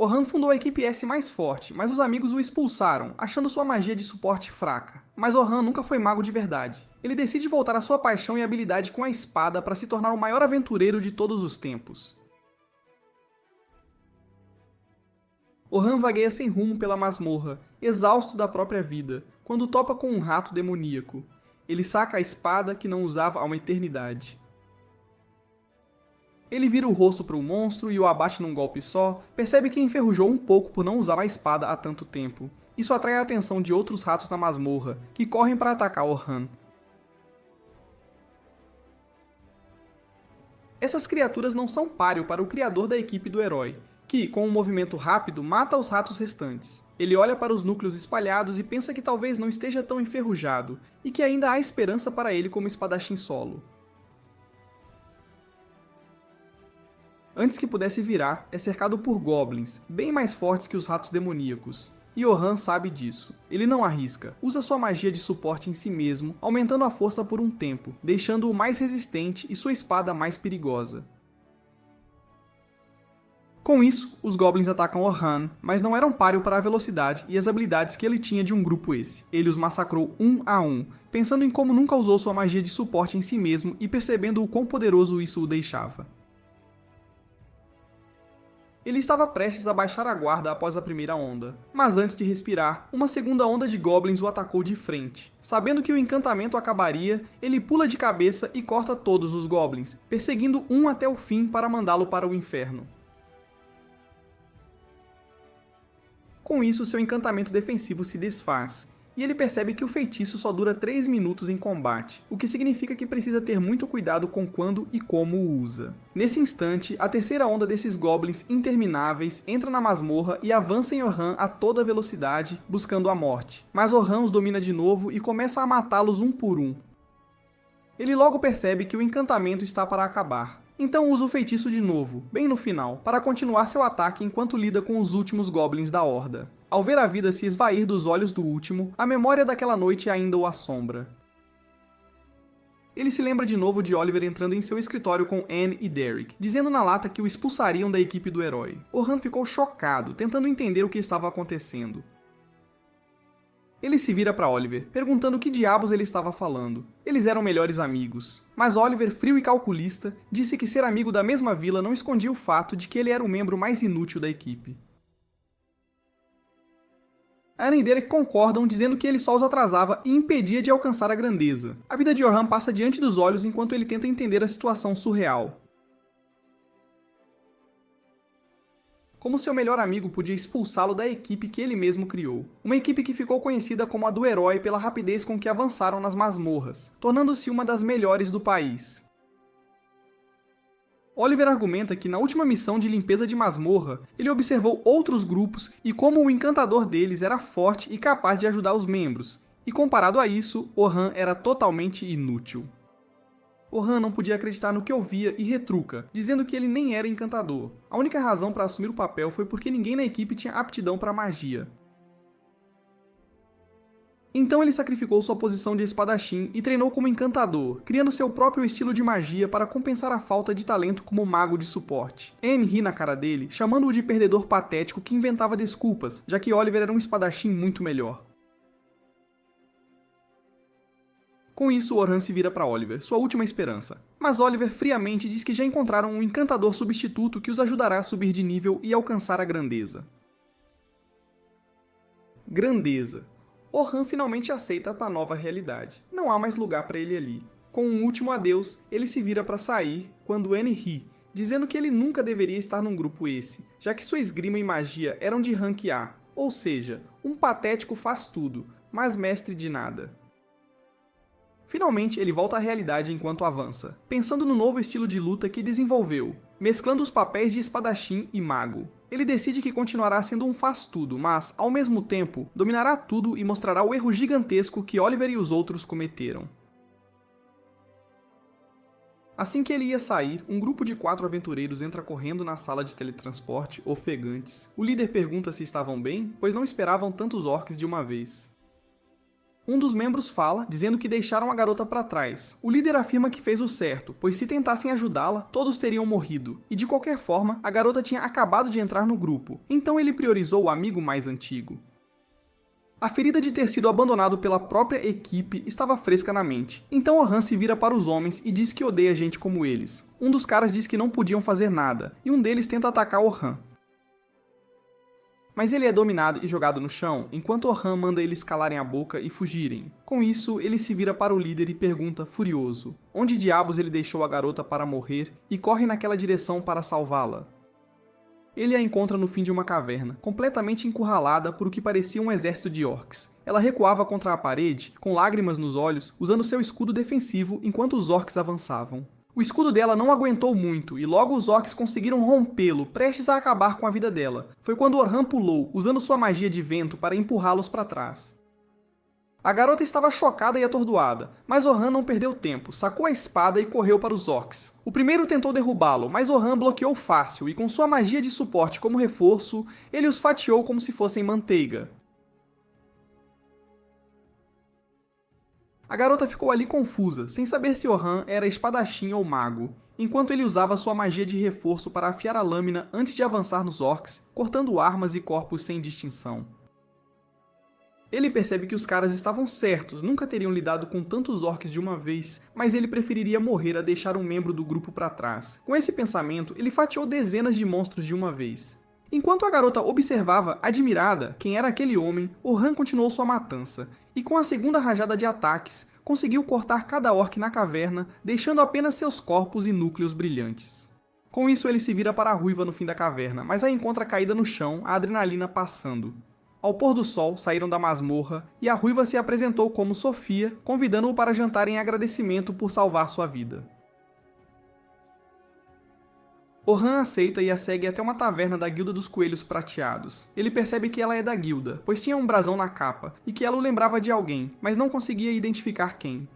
Orhan fundou a equipe S mais forte, mas os amigos o expulsaram, achando sua magia de suporte fraca. Mas Orhan nunca foi mago de verdade. Ele decide voltar à sua paixão e habilidade com a espada para se tornar o maior aventureiro de todos os tempos. Orhan vagueia sem rumo pela masmorra, exausto da própria vida, quando topa com um rato demoníaco. Ele saca a espada que não usava há uma eternidade. Ele vira o rosto para o monstro e o abate num golpe só, percebe que enferrujou um pouco por não usar a espada há tanto tempo. Isso atrai a atenção de outros ratos na masmorra, que correm para atacar Orhan. Essas criaturas não são páreo para o criador da equipe do herói, que, com um movimento rápido, mata os ratos restantes. Ele olha para os núcleos espalhados e pensa que talvez não esteja tão enferrujado, e que ainda há esperança para ele como espadachim solo. Antes que pudesse virar, é cercado por goblins, bem mais fortes que os ratos demoníacos. E Orhan sabe disso. Ele não arrisca, usa sua magia de suporte em si mesmo, aumentando a força por um tempo, deixando-o mais resistente e sua espada mais perigosa. Com isso, os goblins atacam Orhan, mas não eram páreo para a velocidade e as habilidades que ele tinha de um grupo esse. Ele os massacrou um a um, pensando em como nunca usou sua magia de suporte em si mesmo e percebendo o quão poderoso isso o deixava. Ele estava prestes a baixar a guarda após a primeira onda, mas antes de respirar, uma segunda onda de goblins o atacou de frente. Sabendo que o encantamento acabaria, ele pula de cabeça e corta todos os goblins, perseguindo um até o fim para mandá-lo para o inferno. Com isso, seu encantamento defensivo se desfaz, e ele percebe que o feitiço só dura 3 minutos em combate, o que significa que precisa ter muito cuidado com quando e como o usa. Nesse instante, a terceira onda desses goblins intermináveis entra na masmorra e avança em Orhan a toda velocidade, buscando a morte. Mas Orhan os domina de novo e começa a matá-los um por um. Ele logo percebe que o encantamento está para acabar. Então usa o feitiço de novo, bem no final, para continuar seu ataque enquanto lida com os últimos goblins da horda. Ao ver a vida se esvair dos olhos do último, a memória daquela noite ainda o assombra. Ele se lembra de novo de Oliver entrando em seu escritório com Anne e Derek, dizendo na lata que o expulsariam da equipe do herói. Orhan ficou chocado, tentando entender o que estava acontecendo. Ele se vira para Oliver, perguntando o que diabos ele estava falando. Eles eram melhores amigos. Mas Oliver, frio e calculista, disse que ser amigo da mesma vila não escondia o fato de que ele era o membro mais inútil da equipe. Anne e Derek concordam, dizendo que ele só os atrasava e impedia de alcançar a grandeza. A vida de Orhan passa diante dos olhos enquanto ele tenta entender a situação surreal. Como seu melhor amigo podia expulsá-lo da equipe que ele mesmo criou. Uma equipe que ficou conhecida como a do herói pela rapidez com que avançaram nas masmorras, tornando-se uma das melhores do país. Oliver argumenta que na última missão de limpeza de masmorra, ele observou outros grupos e como o encantador deles era forte e capaz de ajudar os membros, e comparado a isso, Orhan era totalmente inútil. Orhan não podia acreditar no que ouvia e retruca, dizendo que ele nem era encantador. A única razão para assumir o papel foi porque ninguém na equipe tinha aptidão para magia. Então ele sacrificou sua posição de espadachim e treinou como encantador, criando seu próprio estilo de magia para compensar a falta de talento como mago de suporte. Anne ri na cara dele, chamando-o de perdedor patético que inventava desculpas, já que Oliver era um espadachim muito melhor. Com isso, Orhan se vira para Oliver, sua última esperança. Mas Oliver friamente diz que já encontraram um encantador substituto que os ajudará a subir de nível e alcançar a grandeza. Grandeza. Orhan finalmente aceita a nova realidade. Não há mais lugar para ele ali. Com um último adeus, ele se vira para sair quando Anne ri, dizendo que ele nunca deveria estar num grupo esse, já que sua esgrima e magia eram de rank A, ou seja, um patético faz tudo, mas mestre de nada. Finalmente, ele volta à realidade enquanto avança, pensando no novo estilo de luta que desenvolveu, mesclando os papéis de espadachim e mago. Ele decide que continuará sendo um faz-tudo, mas, ao mesmo tempo, dominará tudo e mostrará o erro gigantesco que Oliver e os outros cometeram. Assim que ele ia sair, um grupo de 4 aventureiros entra correndo na sala de teletransporte, ofegantes. O líder pergunta se estavam bem, pois não esperavam tantos orcs de uma vez. Um dos membros fala, dizendo que deixaram a garota para trás. O líder afirma que fez o certo, pois se tentassem ajudá-la, todos teriam morrido. E de qualquer forma, a garota tinha acabado de entrar no grupo, então ele priorizou o amigo mais antigo. A ferida de ter sido abandonado pela própria equipe estava fresca na mente. Então Orhan se vira para os homens e diz que odeia gente como eles. Um dos caras diz que não podiam fazer nada, e um deles tenta atacar Orhan. Mas ele é dominado e jogado no chão, enquanto Orhan manda eles calarem a boca e fugirem. Com isso, ele se vira para o líder e pergunta, furioso, onde diabos ele deixou a garota para morrer, e corre naquela direção para salvá-la. Ele a encontra no fim de uma caverna, completamente encurralada por o que parecia um exército de orcs. Ela recuava contra a parede, com lágrimas nos olhos, usando seu escudo defensivo enquanto os orcs avançavam. O escudo dela não aguentou muito, e logo os orcs conseguiram rompê-lo, prestes a acabar com a vida dela. Foi quando Orhan pulou, usando sua magia de vento para empurrá-los para trás. A garota estava chocada e atordoada, mas Orhan não perdeu tempo, sacou a espada e correu para os orcs. O primeiro tentou derrubá-lo, mas Orhan bloqueou fácil e com sua magia de suporte como reforço, ele os fatiou como se fossem manteiga. A garota ficou ali confusa, sem saber se Orhan era espadachim ou mago, enquanto ele usava sua magia de reforço para afiar a lâmina antes de avançar nos orcs, cortando armas e corpos sem distinção. Ele percebe que os caras estavam certos, nunca teriam lidado com tantos orcs de uma vez, mas ele preferiria morrer a deixar um membro do grupo para trás. Com esse pensamento, ele fatiou dezenas de monstros de uma vez. Enquanto a garota observava, admirada, quem era aquele homem, Orhan continuou sua matança, e com a segunda rajada de ataques, conseguiu cortar cada orc na caverna, deixando apenas seus corpos e núcleos brilhantes. Com isso, ele se vira para a ruiva no fim da caverna, mas a encontra caída no chão, a adrenalina passando. Ao pôr do sol, saíram da masmorra, e a ruiva se apresentou como Sofia, convidando-o para jantar em agradecimento por salvar sua vida. Orhan aceita e a segue até uma taverna da Guilda dos Coelhos Prateados. Ele percebe que ela é da guilda, pois tinha um brasão na capa, e que ela o lembrava de alguém, mas não conseguia identificar quem.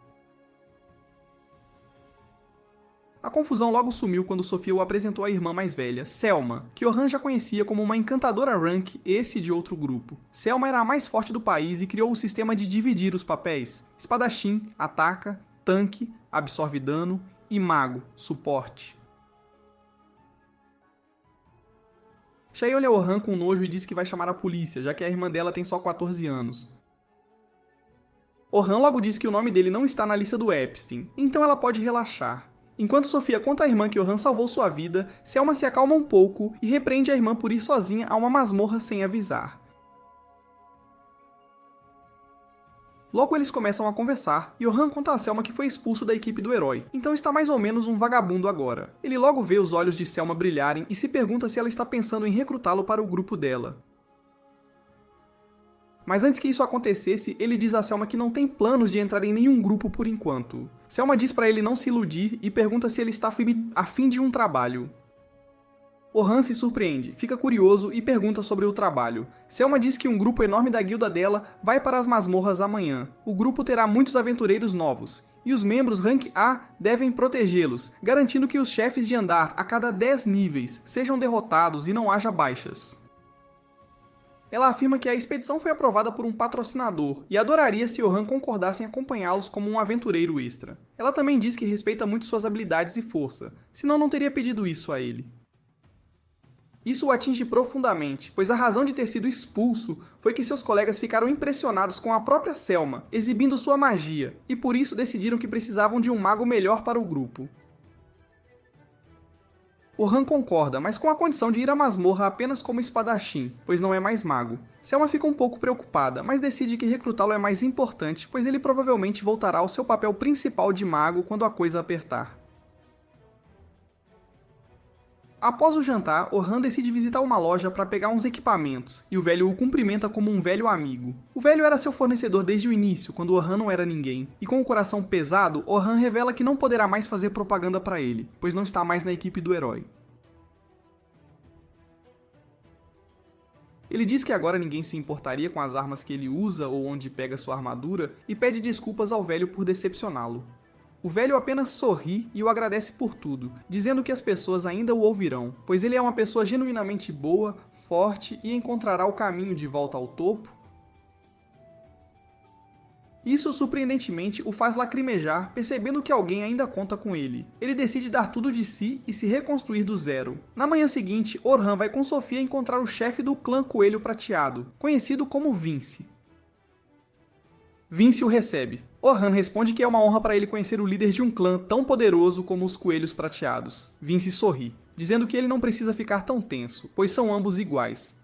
A confusão logo sumiu quando Sofia o apresentou à irmã mais velha, Selma, que Orhan já conhecia como uma encantadora rank, esse de outro grupo. Selma era a mais forte do país e criou o sistema de dividir os papéis. Espadachim, ataca, tanque, absorve dano, e mago, suporte. Shay olha Orhan com nojo e diz que vai chamar a polícia, já que a irmã dela tem só 14 anos. Orhan logo diz que o nome dele não está na lista do Epstein, então ela pode relaxar. Enquanto Sofia conta à irmã que Orhan salvou sua vida, Selma se acalma um pouco e repreende a irmã por ir sozinha a uma masmorra sem avisar. Logo eles começam a conversar, e Orhan conta a Selma que foi expulso da equipe do herói, então está mais ou menos um vagabundo agora. Ele logo vê os olhos de Selma brilharem e se pergunta se ela está pensando em recrutá-lo para o grupo dela. Mas antes que isso acontecesse, ele diz a Selma que não tem planos de entrar em nenhum grupo por enquanto. Selma diz para ele não se iludir e pergunta se ele está a fim de um trabalho. Orhan se surpreende, fica curioso e pergunta sobre o trabalho. Selma diz que um grupo enorme da guilda dela vai para as masmorras amanhã. O grupo terá muitos aventureiros novos, e os membros Rank A devem protegê-los, garantindo que os chefes de andar a cada 10 níveis sejam derrotados e não haja baixas. Ela afirma que a expedição foi aprovada por um patrocinador e adoraria se Orhan concordasse em acompanhá-los como um aventureiro extra. Ela também diz que respeita muito suas habilidades e força, senão não teria pedido isso a ele. Isso o atinge profundamente, pois a razão de ter sido expulso foi que seus colegas ficaram impressionados com a própria Selma, exibindo sua magia, e por isso decidiram que precisavam de um mago melhor para o grupo. Orhan concorda, mas com a condição de ir à masmorra apenas como espadachim, pois não é mais mago. Selma fica um pouco preocupada, mas decide que recrutá-lo é mais importante, pois ele provavelmente voltará ao seu papel principal de mago quando a coisa apertar. Após o jantar, Orhan decide visitar uma loja para pegar uns equipamentos, e o velho o cumprimenta como um velho amigo. O velho era seu fornecedor desde o início, quando Orhan não era ninguém, e com o coração pesado, Orhan revela que não poderá mais fazer propaganda para ele, pois não está mais na equipe do herói. Ele diz que agora ninguém se importaria com as armas que ele usa ou onde pega sua armadura, e pede desculpas ao velho por decepcioná-lo. O velho apenas sorri e o agradece por tudo, dizendo que as pessoas ainda o ouvirão, pois ele é uma pessoa genuinamente boa, forte e encontrará o caminho de volta ao topo. Isso, surpreendentemente, o faz lacrimejar, percebendo que alguém ainda conta com ele. Ele decide dar tudo de si e se reconstruir do zero. Na manhã seguinte, Orhan vai com Sofia encontrar o chefe do clã Coelho Prateado, conhecido como Vince. Vince o recebe. Orhan responde que é uma honra para ele conhecer o líder de um clã tão poderoso como os Coelhos Prateados. Vince sorri, dizendo que ele não precisa ficar tão tenso, pois são ambos iguais.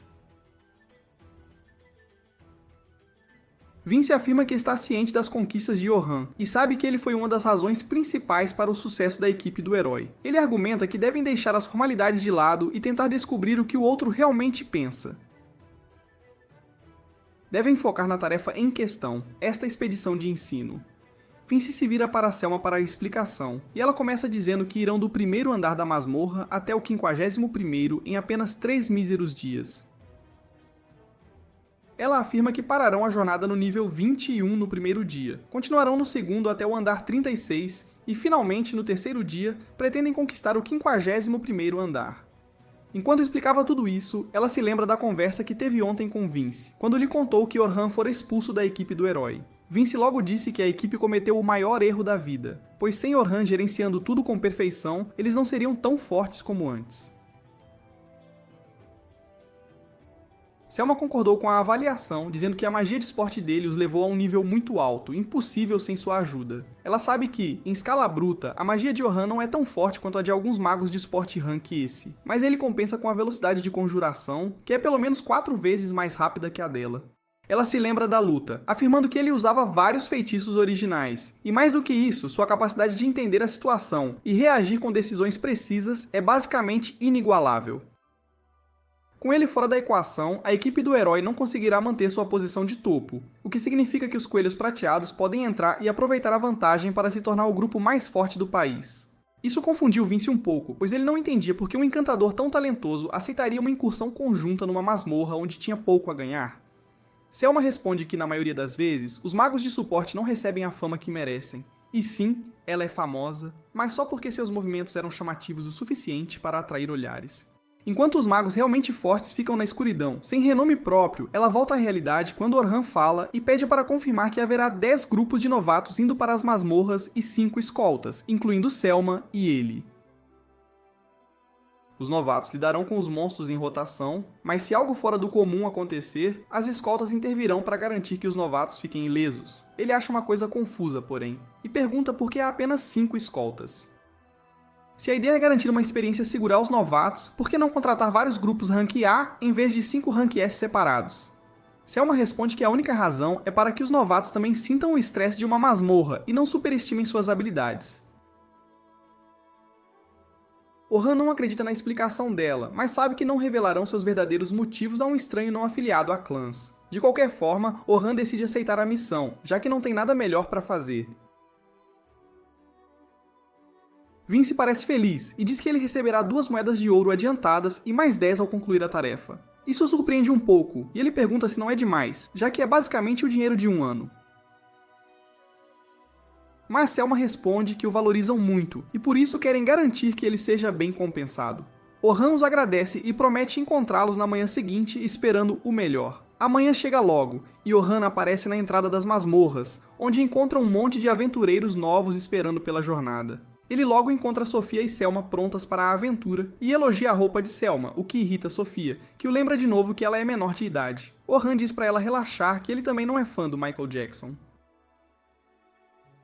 Vince afirma que está ciente das conquistas de Orhan e sabe que ele foi uma das razões principais para o sucesso da equipe do herói. Ele argumenta que devem deixar as formalidades de lado e tentar descobrir o que o outro realmente pensa. Devem focar na tarefa em questão, esta expedição de ensino. Vince se vira para Selma para a explicação, e ela começa dizendo que irão do primeiro andar da masmorra até o 51º em apenas 3 míseros dias. Ela afirma que pararão a jornada no nível 21 no primeiro dia, continuarão no segundo até o andar 36 e, finalmente, no terceiro dia, pretendem conquistar o 51º andar. Enquanto explicava tudo isso, ela se lembra da conversa que teve ontem com Vince, quando lhe contou que Orhan fora expulso da equipe do herói. Vince logo disse que a equipe cometeu o maior erro da vida, pois sem Orhan gerenciando tudo com perfeição, eles não seriam tão fortes como antes. Selma concordou com a avaliação, dizendo que a magia de esporte dele os levou a um nível muito alto, impossível sem sua ajuda. Ela sabe que, em escala bruta, a magia de Orhan não é tão forte quanto a de alguns magos de esporte rank esse, mas ele compensa com a velocidade de conjuração, que é pelo menos 4 vezes mais rápida que a dela. Ela se lembra da luta, afirmando que ele usava vários feitiços originais, e mais do que isso, sua capacidade de entender a situação e reagir com decisões precisas é basicamente inigualável. Com ele fora da equação, a equipe do herói não conseguirá manter sua posição de topo, o que significa que os Coelhos Prateados podem entrar e aproveitar a vantagem para se tornar o grupo mais forte do país. Isso confundiu Vince um pouco, pois ele não entendia por que um encantador tão talentoso aceitaria uma incursão conjunta numa masmorra onde tinha pouco a ganhar. Selma responde que, na maioria das vezes, os magos de suporte não recebem a fama que merecem. E sim, ela é famosa, mas só porque seus movimentos eram chamativos o suficiente para atrair olhares. Enquanto os magos realmente fortes ficam na escuridão, sem renome próprio, ela volta à realidade quando Orhan fala e pede para confirmar que haverá 10 grupos de novatos indo para as masmorras e 5 escoltas, incluindo Selma e ele. Os novatos lidarão com os monstros em rotação, mas se algo fora do comum acontecer, as escoltas intervirão para garantir que os novatos fiquem ilesos. Ele acha uma coisa confusa, porém, e pergunta por que há apenas 5 escoltas. Se a ideia é garantir uma experiência segura aos novatos, por que não contratar vários grupos Rank A em vez de 5 Rank S separados? Selma responde que a única razão é para que os novatos também sintam o estresse de uma masmorra e não superestimem suas habilidades. Orhan não acredita na explicação dela, mas sabe que não revelarão seus verdadeiros motivos a um estranho não afiliado a clãs. De qualquer forma, Orhan decide aceitar a missão, já que não tem nada melhor para fazer. Vince parece feliz e diz que ele receberá 2 moedas de ouro adiantadas e mais 10 ao concluir a tarefa. Isso o surpreende um pouco, e ele pergunta se não é demais, já que é basicamente o dinheiro de um ano. Mas Selma responde que o valorizam muito, e por isso querem garantir que ele seja bem compensado. Orhan os agradece e promete encontrá-los na manhã seguinte, esperando o melhor. A manhã chega logo, e Orhan aparece na entrada das masmorras, onde encontra um monte de aventureiros novos esperando pela jornada. Ele logo encontra Sofia e Selma prontas para a aventura e elogia a roupa de Selma, o que irrita Sofia, que o lembra de novo que ela é menor de idade. Orhan diz para ela relaxar que ele também não é fã do Michael Jackson.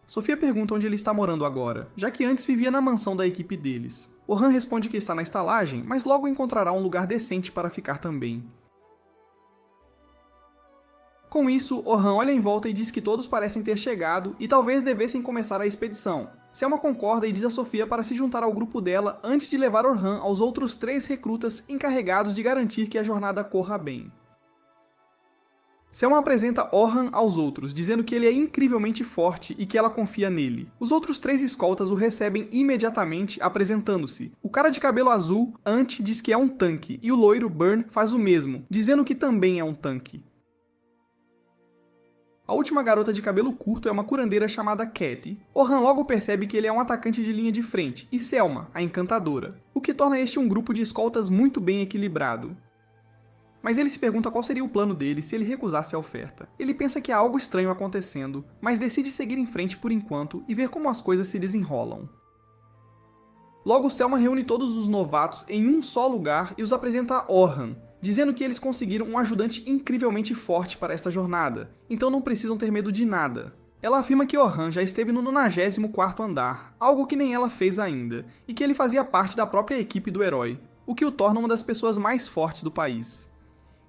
Sofia pergunta onde ele está morando agora, já que antes vivia na mansão da equipe deles. Orhan responde que está na estalagem, mas logo encontrará um lugar decente para ficar também. Com isso, Orhan olha em volta e diz que todos parecem ter chegado e talvez devessem começar a expedição. Selma concorda e diz a Sofia para se juntar ao grupo dela antes de levar Orhan aos outros 3 recrutas encarregados de garantir que a jornada corra bem. Selma apresenta Orhan aos outros, dizendo que ele é incrivelmente forte e que ela confia nele. Os outros 3 escoltas o recebem imediatamente, apresentando-se. O cara de cabelo azul, Ant, diz que é um tanque, e o loiro, Burn, faz o mesmo, dizendo que também é um tanque. A última garota de cabelo curto é uma curandeira chamada Cat. Orhan logo percebe que ele é um atacante de linha de frente, e Selma, a encantadora, o que torna este um grupo de escoltas muito bem equilibrado. Mas ele se pergunta qual seria o plano dele se ele recusasse a oferta. Ele pensa que há algo estranho acontecendo, mas decide seguir em frente por enquanto e ver como as coisas se desenrolam. Logo, Selma reúne todos os novatos em um só lugar e os apresenta a Orhan, dizendo que eles conseguiram um ajudante incrivelmente forte para esta jornada, então não precisam ter medo de nada. Ela afirma que Orhan já esteve no 94º andar, algo que nem ela fez ainda, e que ele fazia parte da própria equipe do herói, o que o torna uma das pessoas mais fortes do país.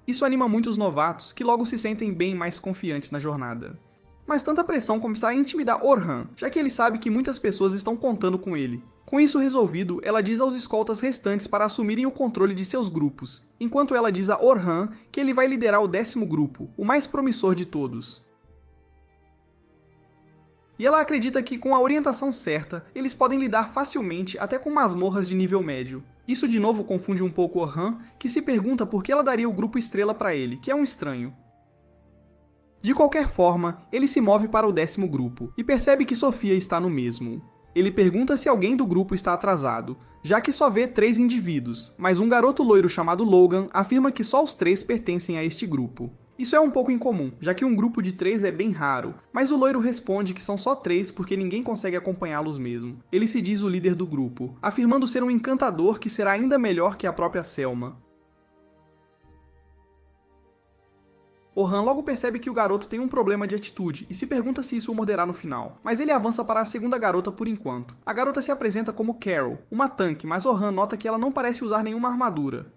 Isso anima muito os novatos, que logo se sentem bem mais confiantes na jornada. Mas tanta pressão começa a intimidar Orhan, já que ele sabe que muitas pessoas estão contando com ele. Com isso resolvido, ela diz aos escoltas restantes para assumirem o controle de seus grupos, enquanto ela diz a Orhan que ele vai liderar o 10º grupo, o mais promissor de todos. E ela acredita que, com a orientação certa, eles podem lidar facilmente até com masmorras de nível médio. Isso de novo confunde um pouco Orhan, que se pergunta por que ela daria o grupo estrela para ele, que é um estranho. De qualquer forma, ele se move para o 10º grupo, e percebe que Sofia está no mesmo. Ele pergunta se alguém do grupo está atrasado, já que só vê 3 indivíduos, mas um garoto loiro chamado Logan afirma que só os 3 pertencem a este grupo. Isso é um pouco incomum, já que um grupo de 3 é bem raro, mas o loiro responde que são só 3 porque ninguém consegue acompanhá-los mesmo. Ele se diz o líder do grupo, afirmando ser um encantador que será ainda melhor que a própria Selma. Orhan logo percebe que o garoto tem um problema de atitude e se pergunta se isso o morderá no final, mas ele avança para a segunda garota por enquanto. A garota se apresenta como Carol, uma tanque, mas Orhan nota que ela não parece usar nenhuma armadura.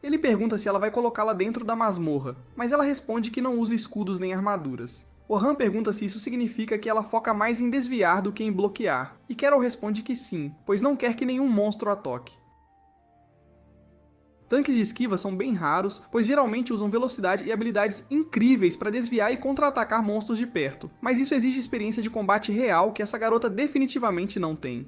Ele pergunta se ela vai colocá-la dentro da masmorra, mas ela responde que não usa escudos nem armaduras. Orhan pergunta se isso significa que ela foca mais em desviar do que em bloquear, e Carol responde que sim, pois não quer que nenhum monstro a toque. Tanques de esquiva são bem raros, pois geralmente usam velocidade e habilidades incríveis para desviar e contra-atacar monstros de perto, mas isso exige experiência de combate real que essa garota definitivamente não tem.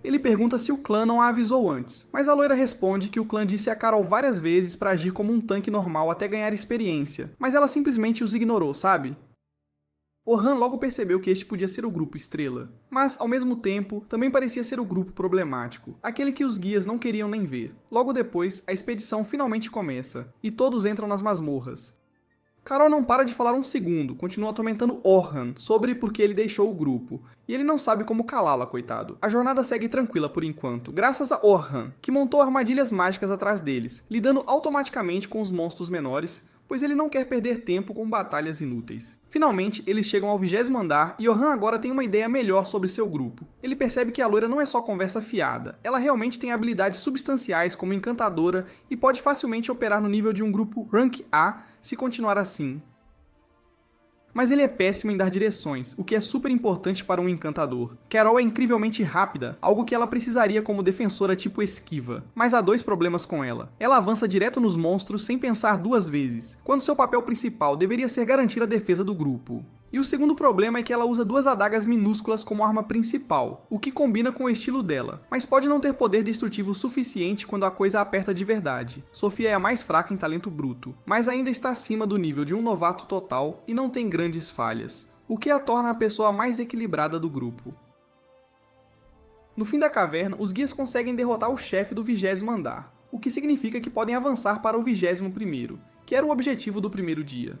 Ele pergunta se o clã não a avisou antes, mas a loira responde que o clã disse a Carol várias vezes para agir como um tanque normal até ganhar experiência, mas ela simplesmente os ignorou, sabe? Orhan logo percebeu que este podia ser o grupo estrela, mas, ao mesmo tempo, também parecia ser o grupo problemático, aquele que os guias não queriam nem ver. Logo depois, a expedição finalmente começa, e todos entram nas masmorras. Carol não para de falar um segundo, continua atormentando Orhan sobre por que ele deixou o grupo, e ele não sabe como calá-la, coitado. A jornada segue tranquila por enquanto, graças a Orhan, que montou armadilhas mágicas atrás deles, lidando automaticamente com os monstros menores, pois ele não quer perder tempo com batalhas inúteis. Finalmente, eles chegam ao 20º andar e Orhan agora tem uma ideia melhor sobre seu grupo. Ele percebe que a loira não é só conversa fiada, ela realmente tem habilidades substanciais como encantadora e pode facilmente operar no nível de um grupo Rank A se continuar assim. Mas ele é péssimo em dar direções, o que é super importante para um encantador. Carol é incrivelmente rápida, algo que ela precisaria como defensora tipo esquiva. Mas há 2 problemas com ela. Ela avança direto nos monstros sem pensar 2 vezes, quando seu papel principal deveria ser garantir a defesa do grupo. E o segundo problema é que ela usa 2 adagas minúsculas como arma principal, o que combina com o estilo dela, mas pode não ter poder destrutivo suficiente quando a coisa aperta de verdade. Sofia é a mais fraca em talento bruto, mas ainda está acima do nível de um novato total e não tem grandes falhas, o que a torna a pessoa mais equilibrada do grupo. No fim da caverna, os guias conseguem derrotar o chefe do 20º andar, o que significa que podem avançar para o 21º, que era o objetivo do primeiro dia.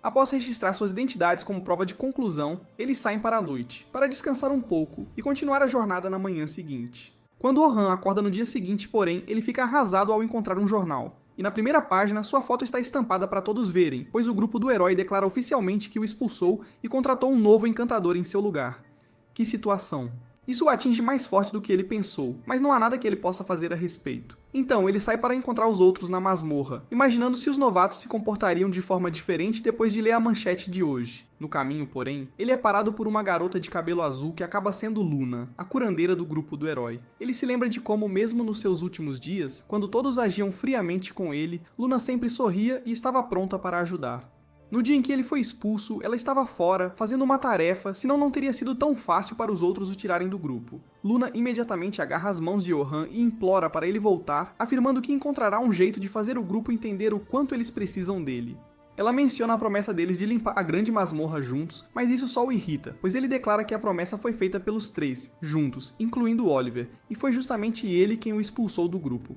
Após registrar suas identidades como prova de conclusão, eles saem para a noite, para descansar um pouco e continuar a jornada na manhã seguinte. Quando Orhan acorda no dia seguinte, porém, ele fica arrasado ao encontrar um jornal. E na primeira página, sua foto está estampada para todos verem, pois o grupo do herói declara oficialmente que o expulsou e contratou um novo encantador em seu lugar. Que situação! Isso o atinge mais forte do que ele pensou, mas não há nada que ele possa fazer a respeito. Então, ele sai para encontrar os outros na masmorra, imaginando se os novatos se comportariam de forma diferente depois de ler a manchete de hoje. No caminho, porém, ele é parado por uma garota de cabelo azul que acaba sendo Luna, a curandeira do grupo do herói. Ele se lembra de como, mesmo nos seus últimos dias, quando todos agiam friamente com ele, Luna sempre sorria e estava pronta para ajudar. No dia em que ele foi expulso, ela estava fora, fazendo uma tarefa, senão não teria sido tão fácil para os outros o tirarem do grupo. Luna imediatamente agarra as mãos de Orhan e implora para ele voltar, afirmando que encontrará um jeito de fazer o grupo entender o quanto eles precisam dele. Ela menciona a promessa deles de limpar a grande masmorra juntos, mas isso só o irrita, pois ele declara que a promessa foi feita pelos três, juntos, incluindo Oliver, e foi justamente ele quem o expulsou do grupo.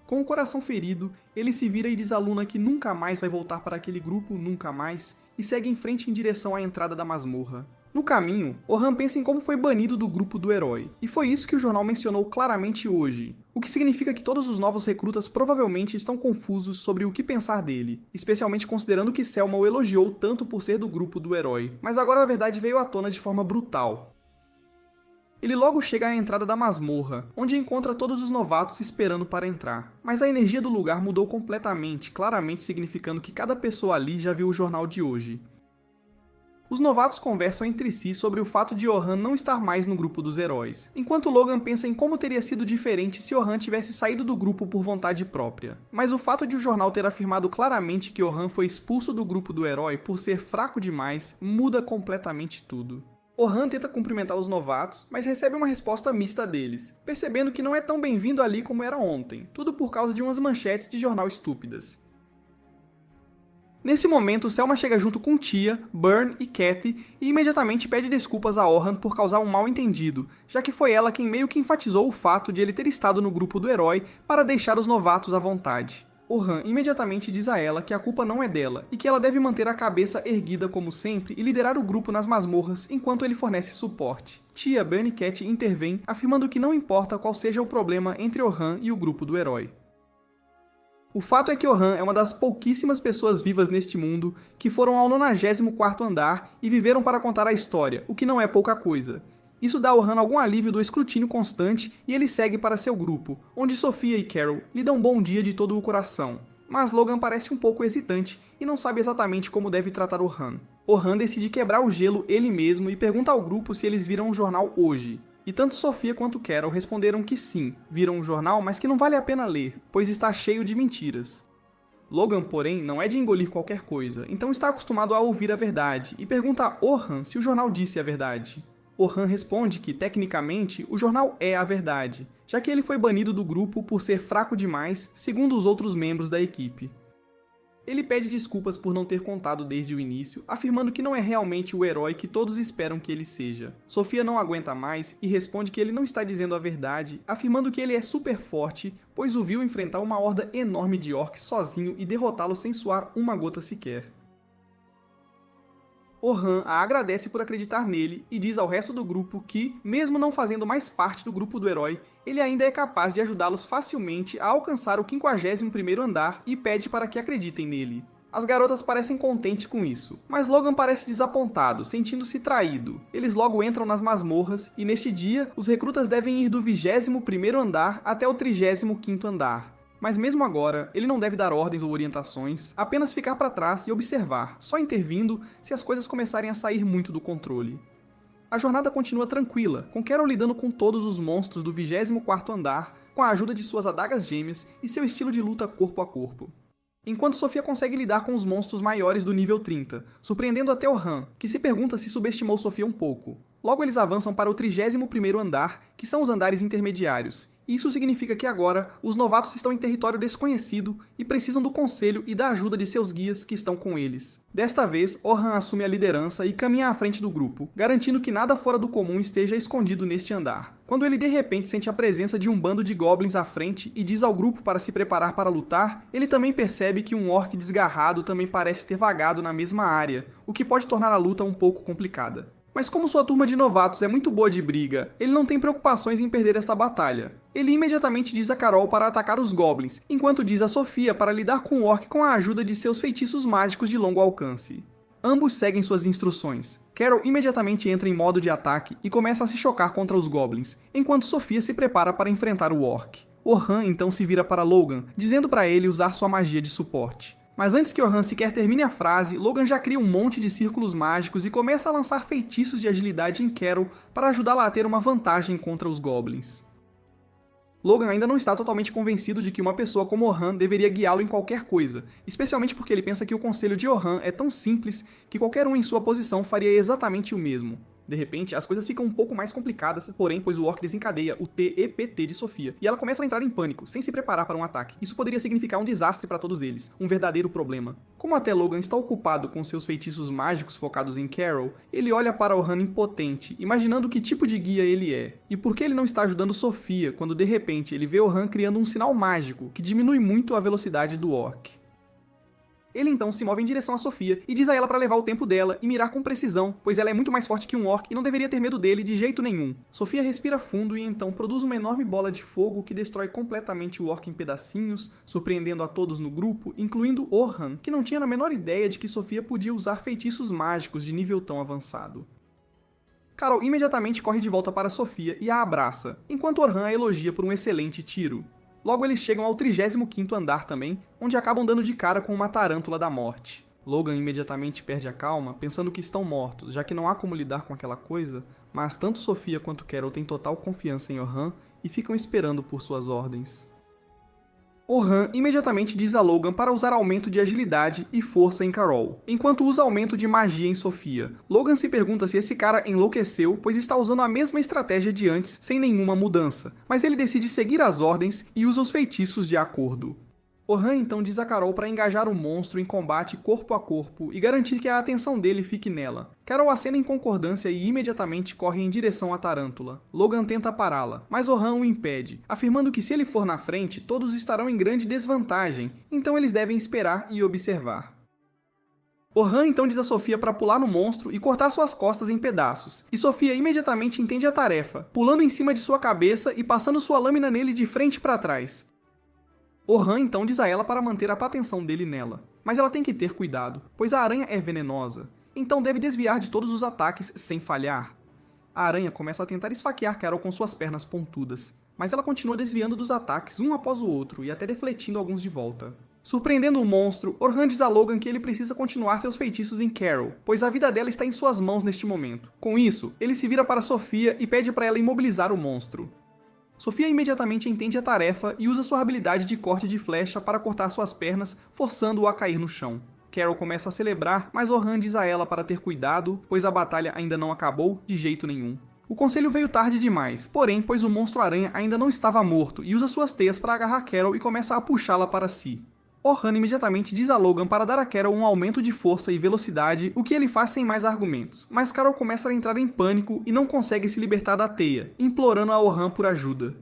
Com o coração ferido, ele se vira e diz à Luna que nunca mais vai voltar para aquele grupo, nunca mais, e segue em frente em direção à entrada da masmorra. No caminho, Orhan pensa em como foi banido do grupo do herói, e foi isso que o jornal mencionou claramente hoje, o que significa que todos os novos recrutas provavelmente estão confusos sobre o que pensar dele, especialmente considerando que Selma o elogiou tanto por ser do grupo do herói, mas agora a verdade veio à tona de forma brutal. Ele logo chega à entrada da masmorra, onde encontra todos os novatos esperando para entrar. Mas a energia do lugar mudou completamente, claramente significando que cada pessoa ali já viu o jornal de hoje. Os novatos conversam entre si sobre o fato de Orhan não estar mais no grupo dos heróis, enquanto Logan pensa em como teria sido diferente se Orhan tivesse saído do grupo por vontade própria. Mas o fato de o jornal ter afirmado claramente que Orhan foi expulso do grupo do herói por ser fraco demais muda completamente tudo. Orhan tenta cumprimentar os novatos, mas recebe uma resposta mista deles, percebendo que não é tão bem-vindo ali como era ontem, tudo por causa de umas manchetes de jornal estúpidas. Nesse momento, Selma chega junto com Tia, Burn e Kathy e imediatamente pede desculpas a Orhan por causar um mal-entendido, já que foi ela quem meio que enfatizou o fato de ele ter estado no grupo do herói para deixar os novatos à vontade. Orhan imediatamente diz a ela que a culpa não é dela e que ela deve manter a cabeça erguida como sempre e liderar o grupo nas masmorras enquanto ele fornece suporte. Tia, Burn e Kathy intervêm, afirmando que não importa qual seja o problema entre Orhan e o grupo do herói. O fato é que Orhan é uma das pouquíssimas pessoas vivas neste mundo que foram ao 94º andar e viveram para contar a história, o que não é pouca coisa. Isso dá a Orhan algum alívio do escrutínio constante e ele segue para seu grupo, onde Sophia e Carol lhe dão bom dia de todo o coração. Mas Logan parece um pouco hesitante e não sabe exatamente como deve tratar Orhan. Orhan decide quebrar o gelo ele mesmo e pergunta ao grupo se eles viram o jornal hoje. E tanto Sophia quanto Carol responderam que sim, viram o jornal, mas que não vale a pena ler, pois está cheio de mentiras. Logan, porém, não é de engolir qualquer coisa, então está acostumado a ouvir a verdade, e pergunta a Orhan se o jornal disse a verdade. Orhan responde que, tecnicamente, o jornal é a verdade, já que ele foi banido do grupo por ser fraco demais, segundo os outros membros da equipe. Ele pede desculpas por não ter contado desde o início, afirmando que não é realmente o herói que todos esperam que ele seja. Sophia não aguenta mais e responde que ele não está dizendo a verdade, afirmando que ele é super forte, pois o viu enfrentar uma horda enorme de orcs sozinho e derrotá-lo sem suar uma gota sequer. Orhan a agradece por acreditar nele e diz ao resto do grupo que, mesmo não fazendo mais parte do grupo do herói, ele ainda é capaz de ajudá-los facilmente a alcançar o 51º andar e pede para que acreditem nele. As garotas parecem contentes com isso, mas Logan parece desapontado, sentindo-se traído. Eles logo entram nas masmorras e neste dia, os recrutas devem ir do 21º andar até o 35º andar. Mas mesmo agora, ele não deve dar ordens ou orientações, apenas ficar para trás e observar, só intervindo se as coisas começarem a sair muito do controle. A jornada continua tranquila, com Carol lidando com todos os monstros do 24º andar, com a ajuda de suas adagas gêmeas e seu estilo de luta corpo a corpo. Enquanto Sophia consegue lidar com os monstros maiores do nível 30, surpreendendo até Orhan, que se pergunta se subestimou Sophia um pouco. Logo eles avançam para o 31º andar, que são os andares intermediários. Isso significa que agora, os novatos estão em território desconhecido e precisam do conselho e da ajuda de seus guias que estão com eles. Desta vez, Orhan assume a liderança e caminha à frente do grupo, garantindo que nada fora do comum esteja escondido neste andar. Quando ele de repente sente a presença de um bando de goblins à frente e diz ao grupo para se preparar para lutar, ele também percebe que um orc desgarrado também parece ter vagado na mesma área, o que pode tornar a luta um pouco complicada. Mas como sua turma de novatos é muito boa de briga, ele não tem preocupações em perder esta batalha. Ele imediatamente diz a Carol para atacar os goblins, enquanto diz a Sophia para lidar com o orc com a ajuda de seus feitiços mágicos de longo alcance. Ambos seguem suas instruções. Carol imediatamente entra em modo de ataque e começa a se chocar contra os goblins, enquanto Sophia se prepara para enfrentar o orc. Orhan então se vira para Logan, dizendo para ele usar sua magia de suporte. Mas antes que Orhan sequer termine a frase, Logan já cria um monte de círculos mágicos e começa a lançar feitiços de agilidade em Carol para ajudá-la a ter uma vantagem contra os goblins. Logan ainda não está totalmente convencido de que uma pessoa como Orhan deveria guiá-lo em qualquer coisa, especialmente porque ele pensa que o conselho de Orhan é tão simples que qualquer um em sua posição faria exatamente o mesmo. De repente, as coisas ficam um pouco mais complicadas, porém, pois o orc desencadeia o TEPT de Sofia, e ela começa a entrar em pânico, sem se preparar para um ataque. Isso poderia significar um desastre para todos eles, um verdadeiro problema. Como até Logan está ocupado com seus feitiços mágicos focados em Carol, ele olha para Orhan impotente, imaginando que tipo de guia ele é. E por que ele não está ajudando Sofia, quando de repente ele vê Orhan criando um sinal mágico, que diminui muito a velocidade do orc. Ele então se move em direção a Sofia e diz a ela para levar o tempo dela e mirar com precisão, pois ela é muito mais forte que um orc e não deveria ter medo dele de jeito nenhum. Sofia respira fundo e então produz uma enorme bola de fogo que destrói completamente o orc em pedacinhos, surpreendendo a todos no grupo, incluindo Orhan, que não tinha a menor ideia de que Sofia podia usar feitiços mágicos de nível tão avançado. Carol imediatamente corre de volta para Sofia e a abraça, enquanto Orhan a elogia por um excelente tiro. Logo eles chegam ao 35º andar também, onde acabam dando de cara com uma tarântula da morte. Logan imediatamente perde a calma, pensando que estão mortos, já que não há como lidar com aquela coisa, mas tanto Sofia quanto Carol têm total confiança em Orhan e ficam esperando por suas ordens. Orhan imediatamente diz a Logan para usar aumento de agilidade e força em Carol, enquanto usa aumento de magia em Sofia. Logan se pergunta se esse cara enlouqueceu, pois está usando a mesma estratégia de antes, sem nenhuma mudança, mas ele decide seguir as ordens e usa os feitiços de acordo. Orhan então diz a Carol para engajar o monstro em combate corpo a corpo e garantir que a atenção dele fique nela. Carol acena em concordância e imediatamente corre em direção à tarântula. Logan tenta pará-la, mas Orhan o impede, afirmando que se ele for na frente, todos estarão em grande desvantagem, então eles devem esperar e observar. Orhan então diz a Sofia para pular no monstro e cortar suas costas em pedaços, e Sofia imediatamente entende a tarefa, pulando em cima de sua cabeça e passando sua lâmina nele de frente para trás. Orhan então diz a ela para manter a atenção dele nela, mas ela tem que ter cuidado, pois a aranha é venenosa, então deve desviar de todos os ataques sem falhar. A aranha começa a tentar esfaquear Carol com suas pernas pontudas, mas ela continua desviando dos ataques um após o outro e até defletindo alguns de volta. Surpreendendo o monstro, Orhan diz a Logan que ele precisa continuar seus feitiços em Carol, pois a vida dela está em suas mãos neste momento. Com isso, ele se vira para Sofia e pede para ela imobilizar o monstro. Sofia imediatamente entende a tarefa e usa sua habilidade de corte de flecha para cortar suas pernas, forçando-o a cair no chão. Carol começa a celebrar, mas Orhan diz a ela para ter cuidado, pois a batalha ainda não acabou de jeito nenhum. O conselho veio tarde demais, porém, pois o monstro-aranha ainda não estava morto e usa suas teias para agarrar Carol e começa a puxá-la para si. Orhan imediatamente diz a Logan para dar a Carol um aumento de força e velocidade, o que ele faz sem mais argumentos. Mas Carol começa a entrar em pânico e não consegue se libertar da teia, implorando a Orhan por ajuda.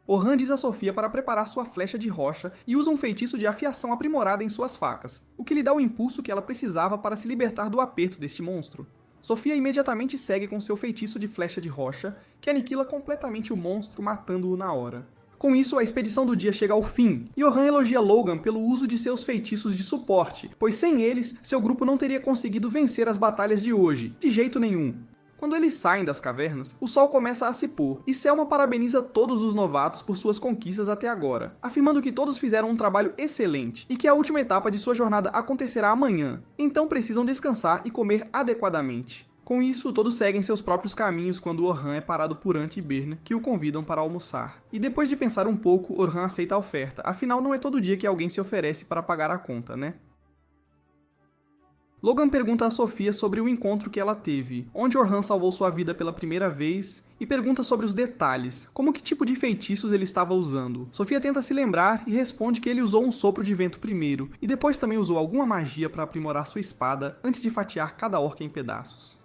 Orhan diz a Sofia para preparar sua flecha de rocha e usa um feitiço de afiação aprimorada em suas facas, o que lhe dá o impulso que ela precisava para se libertar do aperto deste monstro. Sofia imediatamente segue com seu feitiço de flecha de rocha, que aniquila completamente o monstro, matando-o na hora. Com isso, a expedição do dia chega ao fim, e Orhan elogia Logan pelo uso de seus feitiços de suporte, pois sem eles, seu grupo não teria conseguido vencer as batalhas de hoje, de jeito nenhum. Quando eles saem das cavernas, o sol começa a se pôr, e Selma parabeniza todos os novatos por suas conquistas até agora, afirmando que todos fizeram um trabalho excelente, e que a última etapa de sua jornada acontecerá amanhã, então precisam descansar e comer adequadamente. Com isso, todos seguem seus próprios caminhos quando Orhan é parado por Ant e Birna, que o convidam para almoçar. E depois de pensar um pouco, Orhan aceita a oferta, afinal não é todo dia que alguém se oferece para pagar a conta, né? Logan pergunta a Sofia sobre o encontro que ela teve, onde Orhan salvou sua vida pela primeira vez, e pergunta sobre os detalhes, como que tipo de feitiços ele estava usando. Sofia tenta se lembrar e responde que ele usou um sopro de vento primeiro, e depois também usou alguma magia para aprimorar sua espada antes de fatiar cada orc em pedaços.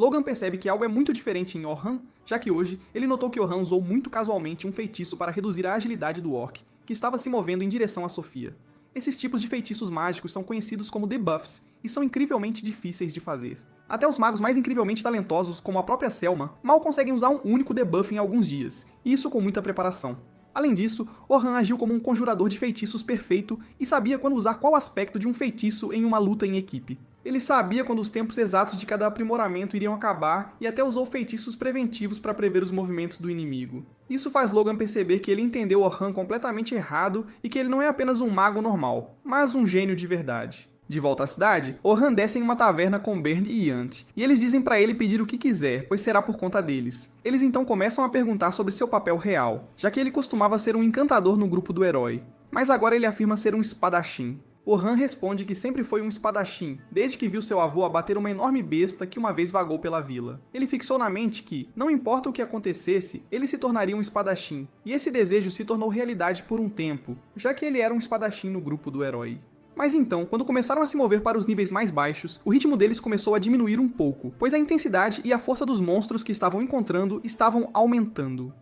Logan percebe que algo é muito diferente em Orhan, já que hoje ele notou que Orhan usou muito casualmente um feitiço para reduzir a agilidade do orc, que estava se movendo em direção a Sofia. Esses tipos de feitiços mágicos são conhecidos como debuffs, e são incrivelmente difíceis de fazer. Até os magos mais incrivelmente talentosos, como a própria Selma, mal conseguem usar um único debuff em alguns dias, e isso com muita preparação. Além disso, Orhan agiu como um conjurador de feitiços perfeito e sabia quando usar qual aspecto de um feitiço em uma luta em equipe. Ele sabia quando os tempos exatos de cada aprimoramento iriam acabar e até usou feitiços preventivos para prever os movimentos do inimigo. Isso faz Logan perceber que ele entendeu Orhan completamente errado e que ele não é apenas um mago normal, mas um gênio de verdade. De volta à cidade, Orhan desce em uma taverna com Bernd e Ant, e eles dizem para ele pedir o que quiser, pois será por conta deles. Eles então começam a perguntar sobre seu papel real, já que ele costumava ser um encantador no grupo do herói, mas agora ele afirma ser um espadachim. Orhan responde que sempre foi um espadachim, desde que viu seu avô abater uma enorme besta que uma vez vagou pela vila. Ele fixou na mente que, não importa o que acontecesse, ele se tornaria um espadachim, e esse desejo se tornou realidade por um tempo, já que ele era um espadachim no grupo do herói. Mas então, quando começaram a se mover para os níveis mais baixos, o ritmo deles começou a diminuir um pouco, pois a intensidade e a força dos monstros que estavam encontrando estavam aumentando.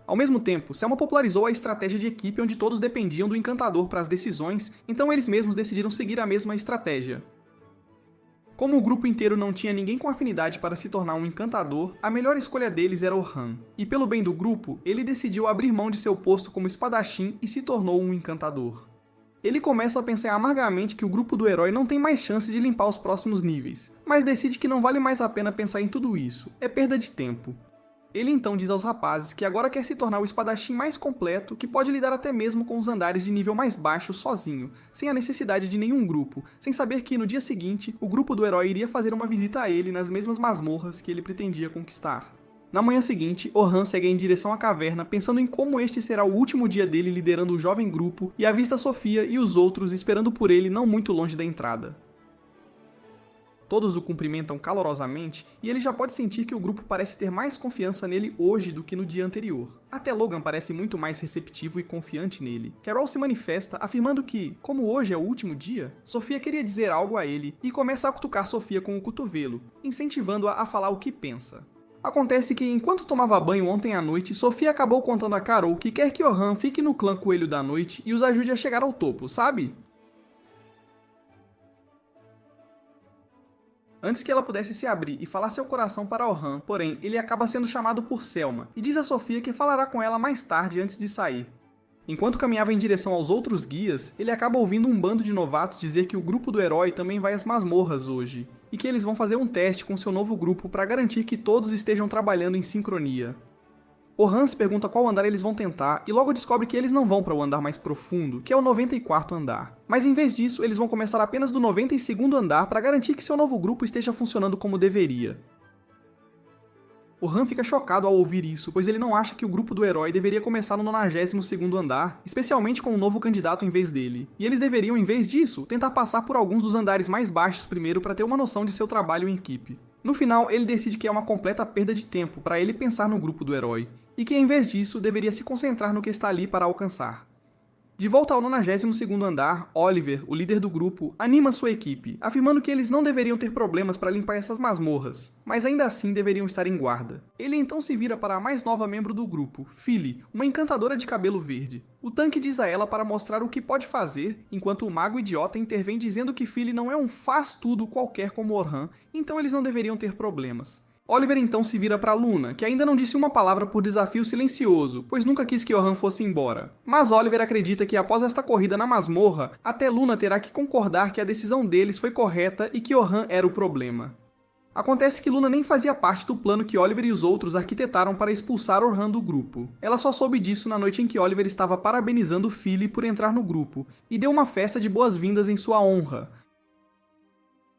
Ao mesmo tempo, Selma popularizou a estratégia de equipe onde todos dependiam do encantador para as decisões, então eles mesmos decidiram seguir a mesma estratégia. Como o grupo inteiro não tinha ninguém com afinidade para se tornar um encantador, a melhor escolha deles era Orhan, e pelo bem do grupo, ele decidiu abrir mão de seu posto como espadachim e se tornou um encantador. Ele começa a pensar amargamente que o grupo do herói não tem mais chance de limpar os próximos níveis, mas decide que não vale mais a pena pensar em tudo isso, é perda de tempo. Ele então diz aos rapazes que agora quer se tornar o espadachim mais completo, que pode lidar até mesmo com os andares de nível mais baixo sozinho, sem a necessidade de nenhum grupo, sem saber que no dia seguinte o grupo do herói iria fazer uma visita a ele nas mesmas masmorras que ele pretendia conquistar. Na manhã seguinte, Orhan segue em direção à caverna, pensando em como este será o último dia dele liderando o jovem grupo, e avista Sofia e os outros esperando por ele não muito longe da entrada. Todos o cumprimentam calorosamente, e ele já pode sentir que o grupo parece ter mais confiança nele hoje do que no dia anterior. Até Logan parece muito mais receptivo e confiante nele. Carol se manifesta afirmando que, como hoje é o último dia, Sofia queria dizer algo a ele e começa a cutucar Sofia com o cotovelo, incentivando-a a falar o que pensa. Acontece que, enquanto tomava banho ontem à noite, Sofia acabou contando a Carol que quer que Orhan fique no clã Coelho da Noite e os ajude a chegar ao topo, sabe? Antes que ela pudesse se abrir e falar seu coração para Orhan, porém, ele acaba sendo chamado por Selma, e diz a Sofia que falará com ela mais tarde antes de sair. Enquanto caminhava em direção aos outros guias, ele acaba ouvindo um bando de novatos dizer que o grupo do herói também vai às masmorras hoje, e que eles vão fazer um teste com seu novo grupo para garantir que todos estejam trabalhando em sincronia. Orhan se pergunta qual andar eles vão tentar e logo descobre que eles não vão para o andar mais profundo, que é o 94º andar. Mas em vez disso, eles vão começar apenas do 92º andar para garantir que seu novo grupo esteja funcionando como deveria. Orhan fica chocado ao ouvir isso, pois ele não acha que o grupo do herói deveria começar no 92º andar, especialmente com um novo candidato em vez dele. E eles deveriam, em vez disso, tentar passar por alguns dos andares mais baixos primeiro para ter uma noção de seu trabalho em equipe. No final, ele decide que é uma completa perda de tempo para ele pensar no grupo do herói, e que em vez disso, deveria se concentrar no que está ali para alcançar. De volta ao 92º andar, Oliver, o líder do grupo, anima sua equipe, afirmando que eles não deveriam ter problemas para limpar essas masmorras, mas ainda assim deveriam estar em guarda. Ele então se vira para a mais nova membro do grupo, Philly, uma encantadora de cabelo verde. O tanque diz a ela para mostrar o que pode fazer, enquanto o mago idiota intervém dizendo que Philly não é um faz-tudo qualquer como Orhan, então eles não deveriam ter problemas. Oliver então se vira para Luna, que ainda não disse uma palavra por desafio silencioso, pois nunca quis que Orhan fosse embora. Mas Oliver acredita que após esta corrida na masmorra, até Luna terá que concordar que a decisão deles foi correta e que Orhan era o problema. Acontece que Luna nem fazia parte do plano que Oliver e os outros arquitetaram para expulsar Orhan do grupo. Ela só soube disso na noite em que Oliver estava parabenizando Philly por entrar no grupo, e deu uma festa de boas-vindas em sua honra.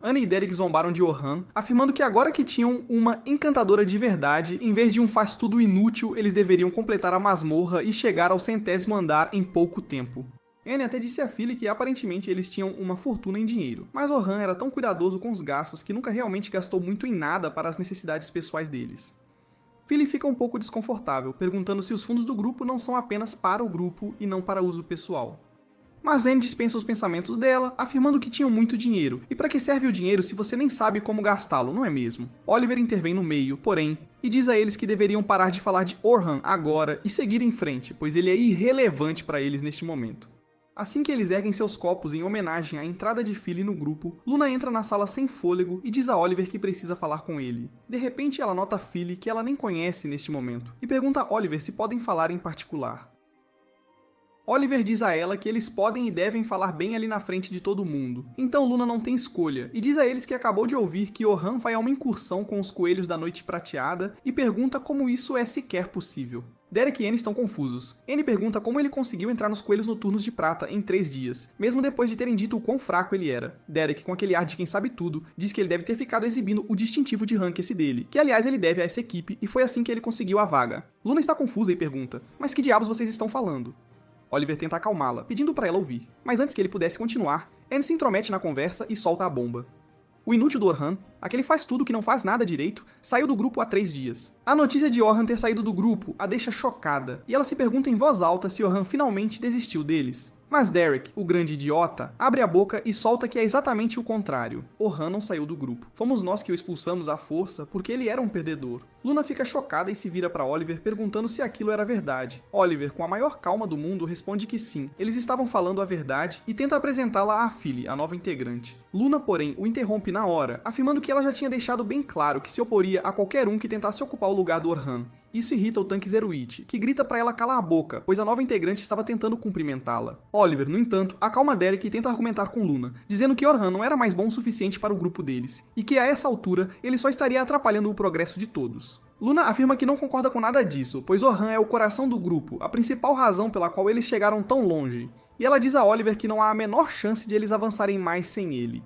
Anna e Derek zombaram de Orhan, afirmando que agora que tinham uma encantadora de verdade, em vez de um faz-tudo inútil, eles deveriam completar a masmorra e chegar ao 100º andar em pouco tempo. Anne até disse a Philly que aparentemente eles tinham uma fortuna em dinheiro, mas Orhan era tão cuidadoso com os gastos que nunca realmente gastou muito em nada para as necessidades pessoais deles. Philly fica um pouco desconfortável, perguntando se os fundos do grupo não são apenas para o grupo e não para uso pessoal. Mas Anne dispensa os pensamentos dela, afirmando que tinham muito dinheiro. E para que serve o dinheiro se você nem sabe como gastá-lo, não é mesmo? Oliver intervém no meio, porém, e diz a eles que deveriam parar de falar de Orhan agora e seguir em frente, pois ele é irrelevante para eles neste momento. Assim que eles erguem seus copos em homenagem à entrada de Philly no grupo, Luna entra na sala sem fôlego e diz a Oliver que precisa falar com ele. De repente ela nota Philly que ela nem conhece neste momento, e pergunta a Oliver se podem falar em particular. Oliver diz a ela que eles podem e devem falar bem ali na frente de todo mundo. Então Luna não tem escolha, e diz a eles que acabou de ouvir que Orhan vai a uma incursão com os Coelhos da Noite Prateada e pergunta como isso é sequer possível. Derek e Anne estão confusos. Anne pergunta como ele conseguiu entrar nos Coelhos Noturnos de Prata em 3 dias, mesmo depois de terem dito o quão fraco ele era. Derek, com aquele ar de quem sabe tudo, diz que ele deve ter ficado exibindo o distintivo de rank esse dele, que aliás ele deve a essa equipe e foi assim que ele conseguiu a vaga. Luna está confusa e pergunta, mas que diabos vocês estão falando? Oliver tenta acalmá-la, pedindo para ela ouvir. Mas antes que ele pudesse continuar, Anne se intromete na conversa e solta a bomba. O inútil do Orhan, aquele faz tudo que não faz nada direito, saiu do grupo há 3 dias. A notícia de Orhan ter saído do grupo a deixa chocada, e ela se pergunta em voz alta se Orhan finalmente desistiu deles. Mas Derek, o grande idiota, abre a boca e solta que é exatamente o contrário. Orhan não saiu do grupo. Fomos nós que o expulsamos à força porque ele era um perdedor. Luna fica chocada e se vira para Oliver perguntando se aquilo era verdade. Oliver, com a maior calma do mundo, responde que sim, eles estavam falando a verdade e tenta apresentá-la à Philly, a nova integrante. Luna, porém, o interrompe na hora, afirmando que ela já tinha deixado bem claro que se oporia a qualquer um que tentasse ocupar o lugar do Orhan. Isso irrita o tanque Zeruit, que grita pra ela calar a boca, pois a nova integrante estava tentando cumprimentá-la. Oliver, no entanto, acalma Derek e tenta argumentar com Luna, dizendo que Orhan não era mais bom o suficiente para o grupo deles, e que a essa altura ele só estaria atrapalhando o progresso de todos. Luna afirma que não concorda com nada disso, pois Orhan é o coração do grupo, a principal razão pela qual eles chegaram tão longe, e ela diz a Oliver que não há a menor chance de eles avançarem mais sem ele.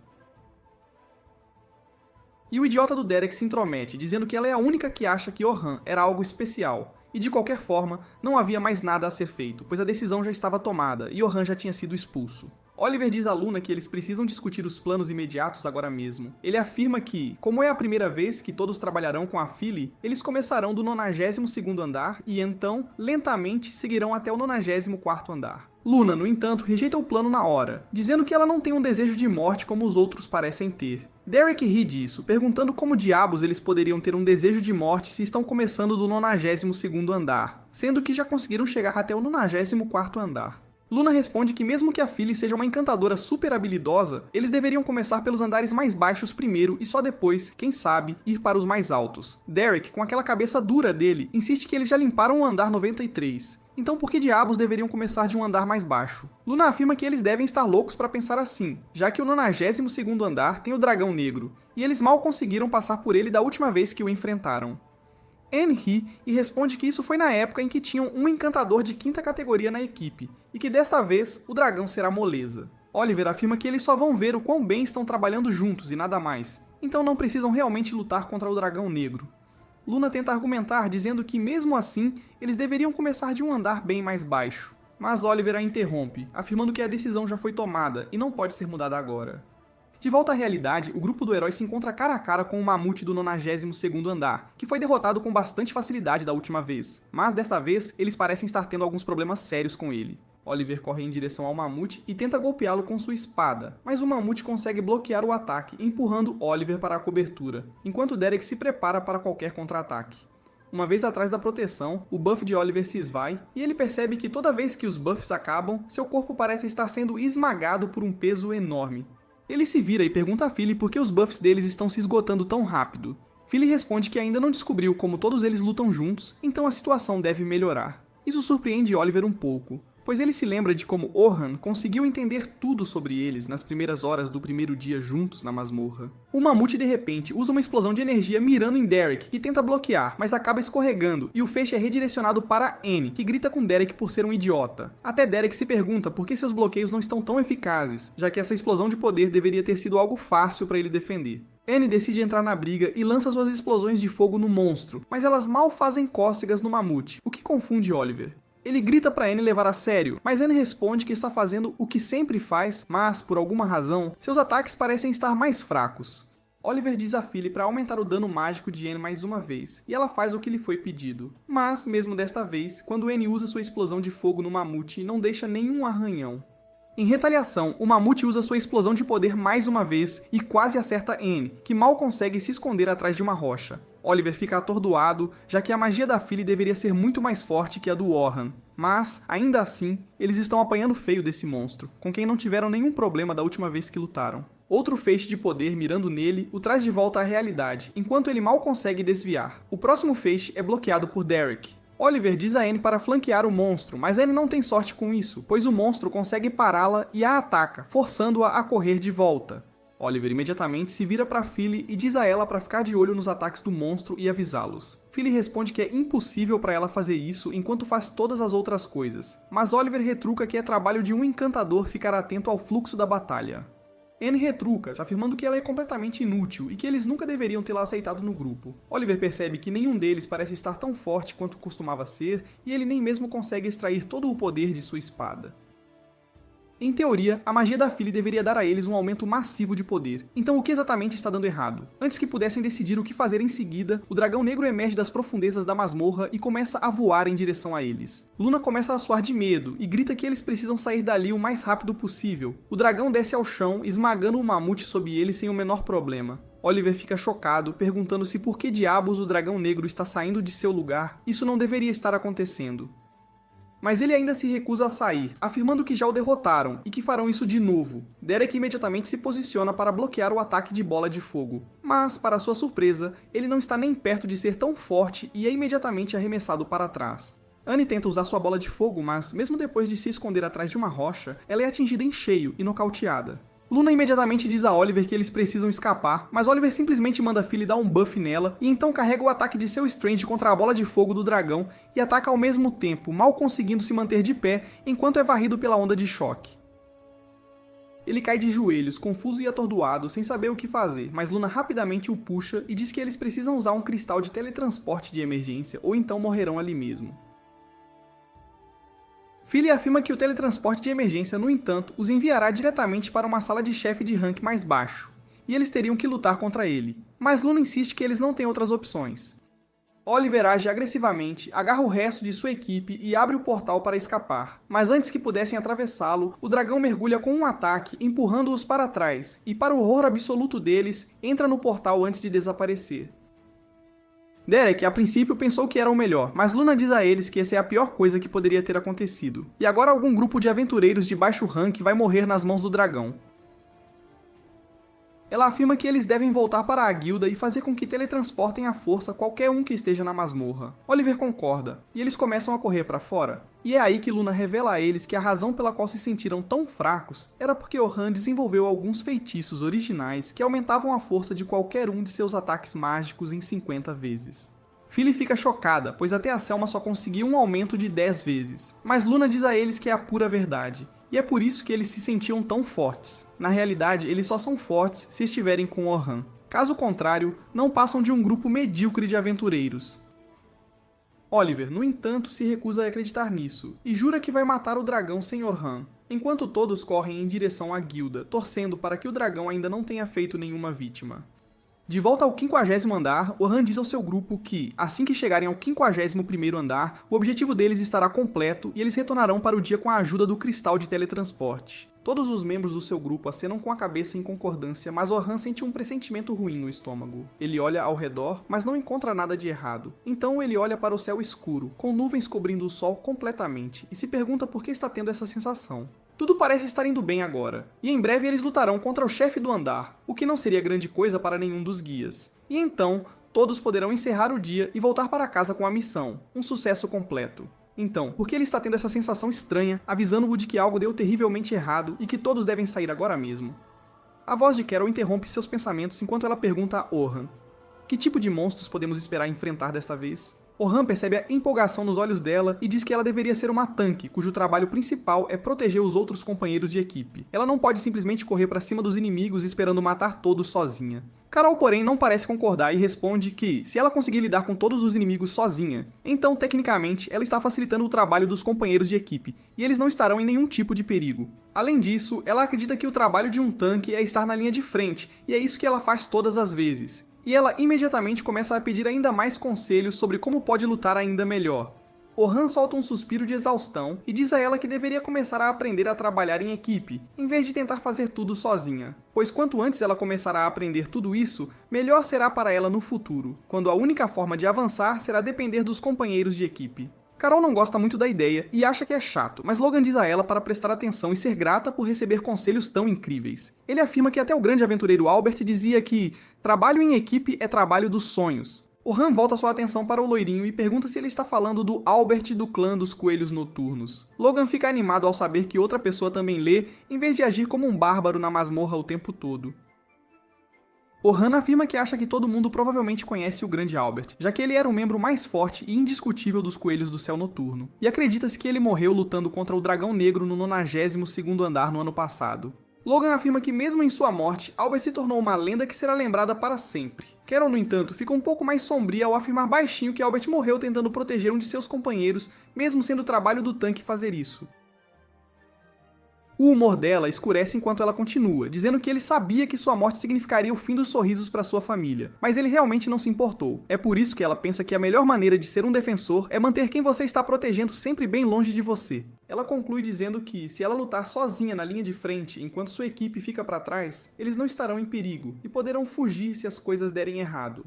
E o idiota do Derek se intromete, dizendo que ela é a única que acha que Orhan era algo especial, e de qualquer forma, não havia mais nada a ser feito, pois a decisão já estava tomada e Orhan já tinha sido expulso. Oliver diz a Luna que eles precisam discutir os planos imediatos agora mesmo. Ele afirma que, como é a primeira vez que todos trabalharão com a Philly, eles começarão do 92º andar e então, lentamente, seguirão até o 94º andar. Luna, no entanto, rejeita o plano na hora, dizendo que ela não tem um desejo de morte como os outros parecem ter. Derek ri disso, perguntando como diabos eles poderiam ter um desejo de morte se estão começando do 92º andar, sendo que já conseguiram chegar até o 94º andar. Luna responde que mesmo que a Philly seja uma encantadora super habilidosa, eles deveriam começar pelos andares mais baixos primeiro e só depois, quem sabe, ir para os mais altos. Derek, com aquela cabeça dura dele, insiste que eles já limparam o andar 93. Então por que diabos deveriam começar de um andar mais baixo? Luna afirma que eles devem estar loucos para pensar assim, já que o 92º andar tem o dragão negro, e eles mal conseguiram passar por ele da última vez que o enfrentaram. Anne ri e responde que isso foi na época em que tinham um encantador de 5ª categoria na equipe, e que desta vez o dragão será moleza. Oliver afirma que eles só vão ver o quão bem estão trabalhando juntos e nada mais, então não precisam realmente lutar contra o dragão negro. Luna tenta argumentar dizendo que mesmo assim eles deveriam começar de um andar bem mais baixo, mas Oliver a interrompe, afirmando que a decisão já foi tomada e não pode ser mudada agora. De volta à realidade, o grupo do herói se encontra cara a cara com o mamute do 92º andar, que foi derrotado com bastante facilidade da última vez, mas desta vez eles parecem estar tendo alguns problemas sérios com ele. Oliver corre em direção ao mamute e tenta golpeá-lo com sua espada, mas o mamute consegue bloquear o ataque, empurrando Oliver para a cobertura, enquanto Derek se prepara para qualquer contra-ataque. Uma vez atrás da proteção, o buff de Oliver se esvai e ele percebe que toda vez que os buffs acabam, seu corpo parece estar sendo esmagado por um peso enorme. Ele se vira e pergunta a Philly por que os buffs deles estão se esgotando tão rápido. Philly responde que ainda não descobriu como todos eles lutam juntos, então a situação deve melhorar. Isso surpreende Oliver um pouco, pois ele se lembra de como Orhan conseguiu entender tudo sobre eles nas primeiras horas do primeiro dia juntos na masmorra. O mamute de repente usa uma explosão de energia mirando em Derek, que tenta bloquear, mas acaba escorregando, e o feixe é redirecionado para Anne, que grita com Derek por ser um idiota. Até Derek se pergunta por que seus bloqueios não estão tão eficazes, já que essa explosão de poder deveria ter sido algo fácil para ele defender. Anne decide entrar na briga e lança suas explosões de fogo no monstro, mas elas mal fazem cócegas no mamute, o que confunde Oliver. Ele grita para Anne levar a sério, mas Anne responde que está fazendo o que sempre faz, mas, por alguma razão, seus ataques parecem estar mais fracos. Oliver diz a Philly para aumentar o dano mágico de Anne mais uma vez, e ela faz o que lhe foi pedido. Mas, mesmo desta vez, quando Anne usa sua explosão de fogo no mamute, não deixa nenhum arranhão. Em retaliação, o mamute usa sua explosão de poder mais uma vez e quase acerta Anne, que mal consegue se esconder atrás de uma rocha. Oliver fica atordoado, já que a magia da Philly deveria ser muito mais forte que a do Orhan. Mas, ainda assim, eles estão apanhando feio desse monstro, com quem não tiveram nenhum problema da última vez que lutaram. Outro feixe de poder mirando nele o traz de volta à realidade, enquanto ele mal consegue desviar. O próximo feixe é bloqueado por Derek. Oliver diz a Anne para flanquear o monstro, mas Anne não tem sorte com isso, pois o monstro consegue pará-la e a ataca, forçando-a a correr de volta. Oliver imediatamente se vira para Philly e diz a ela para ficar de olho nos ataques do monstro e avisá-los. Philly responde que é impossível para ela fazer isso enquanto faz todas as outras coisas, mas Oliver retruca que é trabalho de um encantador ficar atento ao fluxo da batalha. Anne retruca, afirmando que ela é completamente inútil e que eles nunca deveriam tê-la aceitado no grupo. Oliver percebe que nenhum deles parece estar tão forte quanto costumava ser e ele nem mesmo consegue extrair todo o poder de sua espada. Em teoria, a magia da Philly deveria dar a eles um aumento massivo de poder. Então o que exatamente está dando errado? Antes que pudessem decidir o que fazer em seguida, o dragão negro emerge das profundezas da masmorra e começa a voar em direção a eles. Luna começa a suar de medo e grita que eles precisam sair dali o mais rápido possível. O dragão desce ao chão, esmagando o mamute sob ele sem o menor problema. Oliver fica chocado, perguntando-se por que diabos o dragão negro está saindo de seu lugar. Isso não deveria estar acontecendo. Mas ele ainda se recusa a sair, afirmando que já o derrotaram e que farão isso de novo. Derek imediatamente se posiciona para bloquear o ataque de bola de fogo. Mas, para sua surpresa, ele não está nem perto de ser tão forte e é imediatamente arremessado para trás. Annie tenta usar sua bola de fogo, mas mesmo depois de se esconder atrás de uma rocha, ela é atingida em cheio e nocauteada. Luna imediatamente diz a Oliver que eles precisam escapar, mas Oliver simplesmente manda Philly dar um buff nela e então carrega o ataque de seu Strange contra a bola de fogo do dragão e ataca ao mesmo tempo, mal conseguindo se manter de pé enquanto é varrido pela onda de choque. Ele cai de joelhos, confuso e atordoado, sem saber o que fazer, mas Luna rapidamente o puxa e diz que eles precisam usar um cristal de teletransporte de emergência ou então morrerão ali mesmo. Philly afirma que o teletransporte de emergência, no entanto, os enviará diretamente para uma sala de chefe de rank mais baixo, e eles teriam que lutar contra ele. Mas Luna insiste que eles não têm outras opções. Oliver age agressivamente, agarra o resto de sua equipe e abre o portal para escapar. Mas antes que pudessem atravessá-lo, o dragão mergulha com um ataque, empurrando-os para trás, e para o horror absoluto deles, entra no portal antes de desaparecer. Derek, a princípio, pensou que era o melhor, mas Luna diz a eles que essa é a pior coisa que poderia ter acontecido. E agora algum grupo de aventureiros de baixo rank vai morrer nas mãos do dragão. Ela afirma que eles devem voltar para a guilda e fazer com que teletransportem à força qualquer um que esteja na masmorra. Oliver concorda, e eles começam a correr para fora. E é aí que Luna revela a eles que a razão pela qual se sentiram tão fracos era porque Orhan desenvolveu alguns feitiços originais que aumentavam a força de qualquer um de seus ataques mágicos em 50 vezes. Philly fica chocada, pois até a Selma só conseguiu um aumento de 10 vezes. Mas Luna diz a eles que é a pura verdade. E é por isso que eles se sentiam tão fortes. Na realidade, eles só são fortes se estiverem com Orhan. Caso contrário, não passam de um grupo medíocre de aventureiros. Oliver, no entanto, se recusa a acreditar nisso, e jura que vai matar o dragão sem Orhan, enquanto todos correm em direção à guilda, torcendo para que o dragão ainda não tenha feito nenhuma vítima. De volta ao 50º andar, Orhan diz ao seu grupo que, assim que chegarem ao 51º andar, o objetivo deles estará completo e eles retornarão para o dia com a ajuda do cristal de teletransporte. Todos os membros do seu grupo acenam com a cabeça em concordância, mas Orhan sente um pressentimento ruim no estômago. Ele olha ao redor, mas não encontra nada de errado. Então ele olha para o céu escuro, com nuvens cobrindo o sol completamente, e se pergunta por que está tendo essa sensação. Tudo parece estar indo bem agora, e em breve eles lutarão contra o chefe do andar, o que não seria grande coisa para nenhum dos guias. E então, todos poderão encerrar o dia e voltar para casa com a missão, um sucesso completo. Então, por que ele está tendo essa sensação estranha, avisando-o de que algo deu terrivelmente errado e que todos devem sair agora mesmo? A voz de Carol interrompe seus pensamentos enquanto ela pergunta a Orhan: que tipo de monstros podemos esperar enfrentar desta vez? Orhan percebe a empolgação nos olhos dela e diz que ela deveria ser uma tanque, cujo trabalho principal é proteger os outros companheiros de equipe. Ela não pode simplesmente correr para cima dos inimigos esperando matar todos sozinha. Carol, porém, não parece concordar e responde que, se ela conseguir lidar com todos os inimigos sozinha, então, tecnicamente, ela está facilitando o trabalho dos companheiros de equipe, e eles não estarão em nenhum tipo de perigo. Além disso, ela acredita que o trabalho de um tanque é estar na linha de frente, e é isso que ela faz todas as vezes. E ela imediatamente começa a pedir ainda mais conselhos sobre como pode lutar ainda melhor. Orhan solta um suspiro de exaustão e diz a ela que deveria começar a aprender a trabalhar em equipe, em vez de tentar fazer tudo sozinha. Pois quanto antes ela começar a aprender tudo isso, melhor será para ela no futuro, quando a única forma de avançar será depender dos companheiros de equipe. Carol não gosta muito da ideia e acha que é chato, mas Logan diz a ela para prestar atenção e ser grata por receber conselhos tão incríveis. Ele afirma que até o grande aventureiro Albert dizia que trabalho em equipe é trabalho dos sonhos. Orhan volta sua atenção para o loirinho e pergunta se ele está falando do Albert do clã dos Coelhos Noturnos. Logan fica animado ao saber que outra pessoa também lê, em vez de agir como um bárbaro na masmorra o tempo todo. Orhan afirma que acha que todo mundo provavelmente conhece o Grande Albert, já que ele era o membro mais forte e indiscutível dos Coelhos do Céu Noturno, e acredita-se que ele morreu lutando contra o Dragão Negro no 92º andar no ano passado. Logan afirma que mesmo em sua morte, Albert se tornou uma lenda que será lembrada para sempre. Carol, no entanto, fica um pouco mais sombria ao afirmar baixinho que Albert morreu tentando proteger um de seus companheiros, mesmo sendo o trabalho do tanque fazer isso. O humor dela escurece enquanto ela continua, dizendo que ele sabia que sua morte significaria o fim dos sorrisos para sua família, mas ele realmente não se importou. É por isso que ela pensa que a melhor maneira de ser um defensor é manter quem você está protegendo sempre bem longe de você. Ela conclui dizendo que, se ela lutar sozinha na linha de frente enquanto sua equipe fica para trás, eles não estarão em perigo e poderão fugir se as coisas derem errado.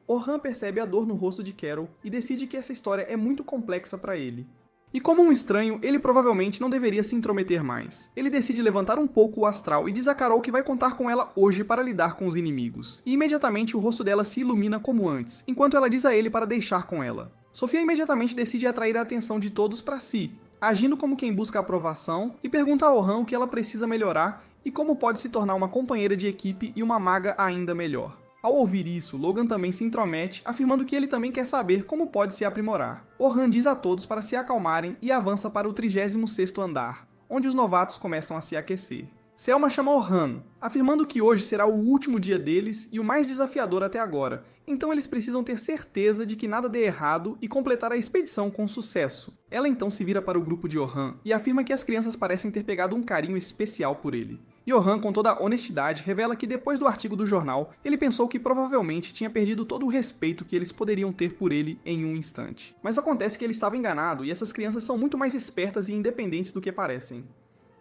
Orhan percebe a dor no rosto de Carol e decide que essa história é muito complexa para ele. E como um estranho, ele provavelmente não deveria se intrometer mais. Ele decide levantar um pouco o astral e diz a Carol que vai contar com ela hoje para lidar com os inimigos. E imediatamente o rosto dela se ilumina como antes, enquanto ela diz a ele para deixar com ela. Sofia imediatamente decide atrair a atenção de todos para si, agindo como quem busca aprovação, e pergunta a Orhan o que ela precisa melhorar e como pode se tornar uma companheira de equipe e uma maga ainda melhor. Ao ouvir isso, Logan também se intromete, afirmando que ele também quer saber como pode se aprimorar. Orhan diz a todos para se acalmarem e avança para o 36º andar, onde os novatos começam a se aquecer. Selma chama Orhan, afirmando que hoje será o último dia deles e o mais desafiador até agora, então eles precisam ter certeza de que nada dê errado e completar a expedição com sucesso. Ela então se vira para o grupo de Orhan e afirma que as crianças parecem ter pegado um carinho especial por ele. E Orhan, com toda a honestidade, revela que depois do artigo do jornal, ele pensou que provavelmente tinha perdido todo o respeito que eles poderiam ter por ele em um instante. Mas acontece que ele estava enganado e essas crianças são muito mais espertas e independentes do que parecem.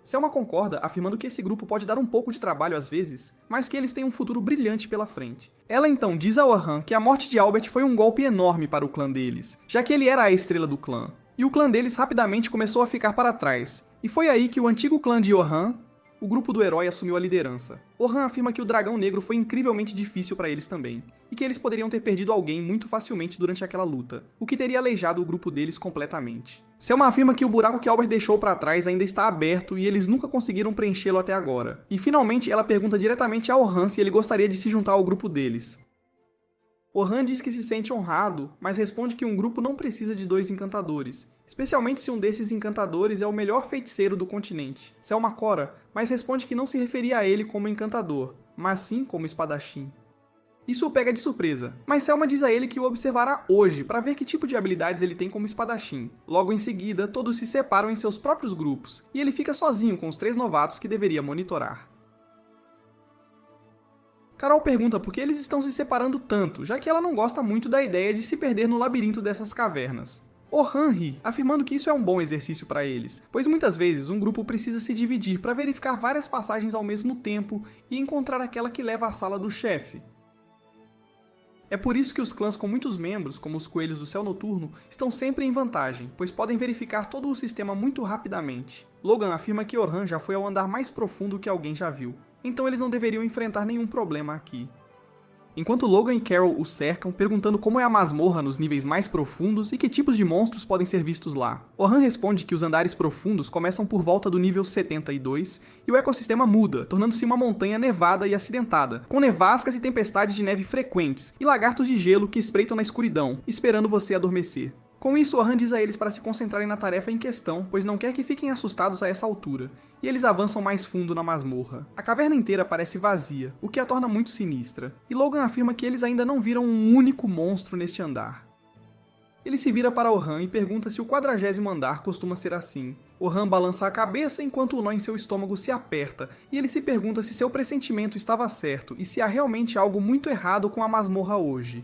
Selma concorda, afirmando que esse grupo pode dar um pouco de trabalho às vezes, mas que eles têm um futuro brilhante pela frente. Ela então diz a Orhan que a morte de Albert foi um golpe enorme para o clã deles, já que ele era a estrela do clã. E o clã deles rapidamente começou a ficar para trás, e foi aí que o antigo clã de Orhan, o grupo do herói, assumiu a liderança. Orhan afirma que o dragão negro foi incrivelmente difícil para eles também, e que eles poderiam ter perdido alguém muito facilmente durante aquela luta, o que teria aleijado o grupo deles completamente. Selma afirma que o buraco que Albert deixou para trás ainda está aberto e eles nunca conseguiram preenchê-lo até agora. E finalmente ela pergunta diretamente a Orhan se ele gostaria de se juntar ao grupo deles. Orhan diz que se sente honrado, mas responde que um grupo não precisa de 2 encantadores, especialmente se um desses encantadores é o melhor feiticeiro do continente. Selma cora, mas responde que não se referia a ele como encantador, mas sim como espadachim. Isso o pega de surpresa, mas Selma diz a ele que o observará hoje para ver que tipo de habilidades ele tem como espadachim. Logo em seguida, todos se separam em seus próprios grupos, e ele fica sozinho com os 3 novatos que deveria monitorar. Carol pergunta por que eles estão se separando tanto, já que ela não gosta muito da ideia de se perder no labirinto dessas cavernas. Orhan ri, afirmando que isso é um bom exercício para eles, pois muitas vezes um grupo precisa se dividir para verificar várias passagens ao mesmo tempo e encontrar aquela que leva à sala do chefe. É por isso que os clãs com muitos membros, como os Coelhos do Céu Noturno, estão sempre em vantagem, pois podem verificar todo o sistema muito rapidamente. Logan afirma que Orhan já foi ao andar mais profundo que alguém já viu, então eles não deveriam enfrentar nenhum problema aqui. Enquanto Logan e Carol o cercam, perguntando como é a masmorra nos níveis mais profundos e que tipos de monstros podem ser vistos lá. Orhan responde que os andares profundos começam por volta do nível 72 e o ecossistema muda, tornando-se uma montanha nevada e acidentada, com nevascas e tempestades de neve frequentes e lagartos de gelo que espreitam na escuridão, esperando você adormecer. Com isso, Orhan diz a eles para se concentrarem na tarefa em questão, pois não quer que fiquem assustados a essa altura, e eles avançam mais fundo na masmorra. A caverna inteira parece vazia, o que a torna muito sinistra, e Logan afirma que eles ainda não viram um único monstro neste andar. Ele se vira para Orhan e pergunta se o 40º andar costuma ser assim. Orhan balança a cabeça enquanto o nó em seu estômago se aperta, e ele se pergunta se seu pressentimento estava certo e se há realmente algo muito errado com a masmorra hoje.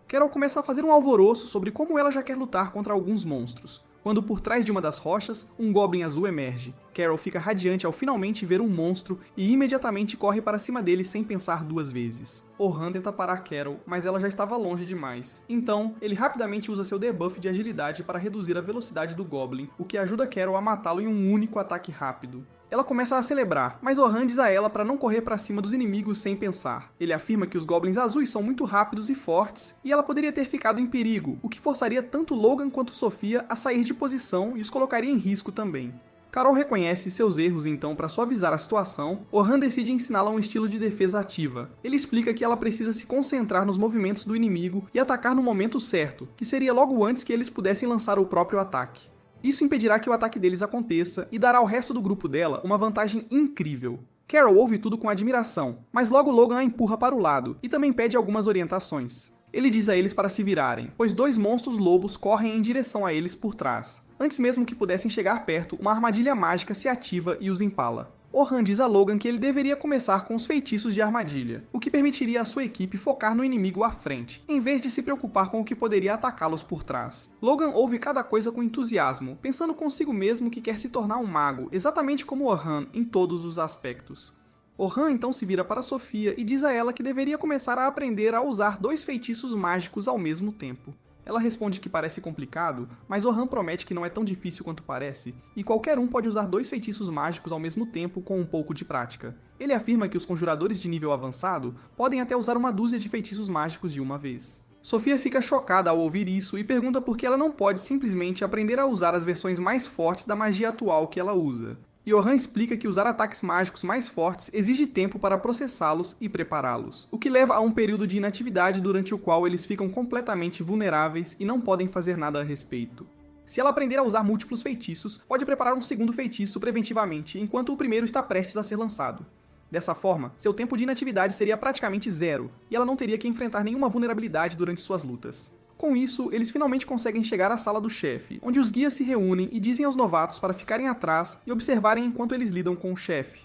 Carol começa a fazer um alvoroço sobre como ela já quer lutar contra alguns monstros, quando por trás de uma das rochas, um Goblin azul emerge. Carol fica radiante ao finalmente ver um monstro e imediatamente corre para cima dele sem pensar 2 vezes. Orhan tenta parar Carol, mas ela já estava longe demais. Então, ele rapidamente usa seu debuff de agilidade para reduzir a velocidade do Goblin, o que ajuda Carol a matá-lo em um único ataque rápido. Ela começa a celebrar, mas Orhan diz a ela para não correr para cima dos inimigos sem pensar. Ele afirma que os Goblins azuis são muito rápidos e fortes, e ela poderia ter ficado em perigo, o que forçaria tanto Logan quanto Sofia a sair de posição e os colocaria em risco também. Carol reconhece seus erros então para suavizar a situação. Orhan decide ensiná-la um estilo de defesa ativa. Ele explica que ela precisa se concentrar nos movimentos do inimigo e atacar no momento certo, que seria logo antes que eles pudessem lançar o próprio ataque. Isso impedirá que o ataque deles aconteça e dará ao resto do grupo dela uma vantagem incrível. Carol ouve tudo com admiração, mas logo Logan a empurra para o lado e também pede algumas orientações. Ele diz a eles para se virarem, pois dois monstros lobos correm em direção a eles por trás. Antes mesmo que pudessem chegar perto, uma armadilha mágica se ativa e os empala. Orhan diz a Logan que ele deveria começar com os feitiços de armadilha, o que permitiria à sua equipe focar no inimigo à frente, em vez de se preocupar com o que poderia atacá-los por trás. Logan ouve cada coisa com entusiasmo, pensando consigo mesmo que quer se tornar um mago, exatamente como Orhan em todos os aspectos. Orhan então se vira para Sophia e diz a ela que deveria começar a aprender a usar dois feitiços mágicos ao mesmo tempo. Ela responde que parece complicado, mas Orhan promete que não é tão difícil quanto parece, e qualquer um pode usar dois feitiços mágicos ao mesmo tempo com um pouco de prática. Ele afirma que os conjuradores de nível avançado podem até usar uma dúzia de feitiços mágicos de uma vez. Sophia fica chocada ao ouvir isso e pergunta por que ela não pode simplesmente aprender a usar as versões mais fortes da magia atual que ela usa. E Orhan explica que usar ataques mágicos mais fortes exige tempo para processá-los e prepará-los, o que leva a um período de inatividade durante o qual eles ficam completamente vulneráveis e não podem fazer nada a respeito. Se ela aprender a usar múltiplos feitiços, pode preparar um segundo feitiço preventivamente, enquanto o primeiro está prestes a ser lançado. Dessa forma, seu tempo de inatividade seria praticamente zero, e ela não teria que enfrentar nenhuma vulnerabilidade durante suas lutas. Com isso, eles finalmente conseguem chegar à sala do chefe, onde os guias se reúnem e dizem aos novatos para ficarem atrás e observarem enquanto eles lidam com o chefe.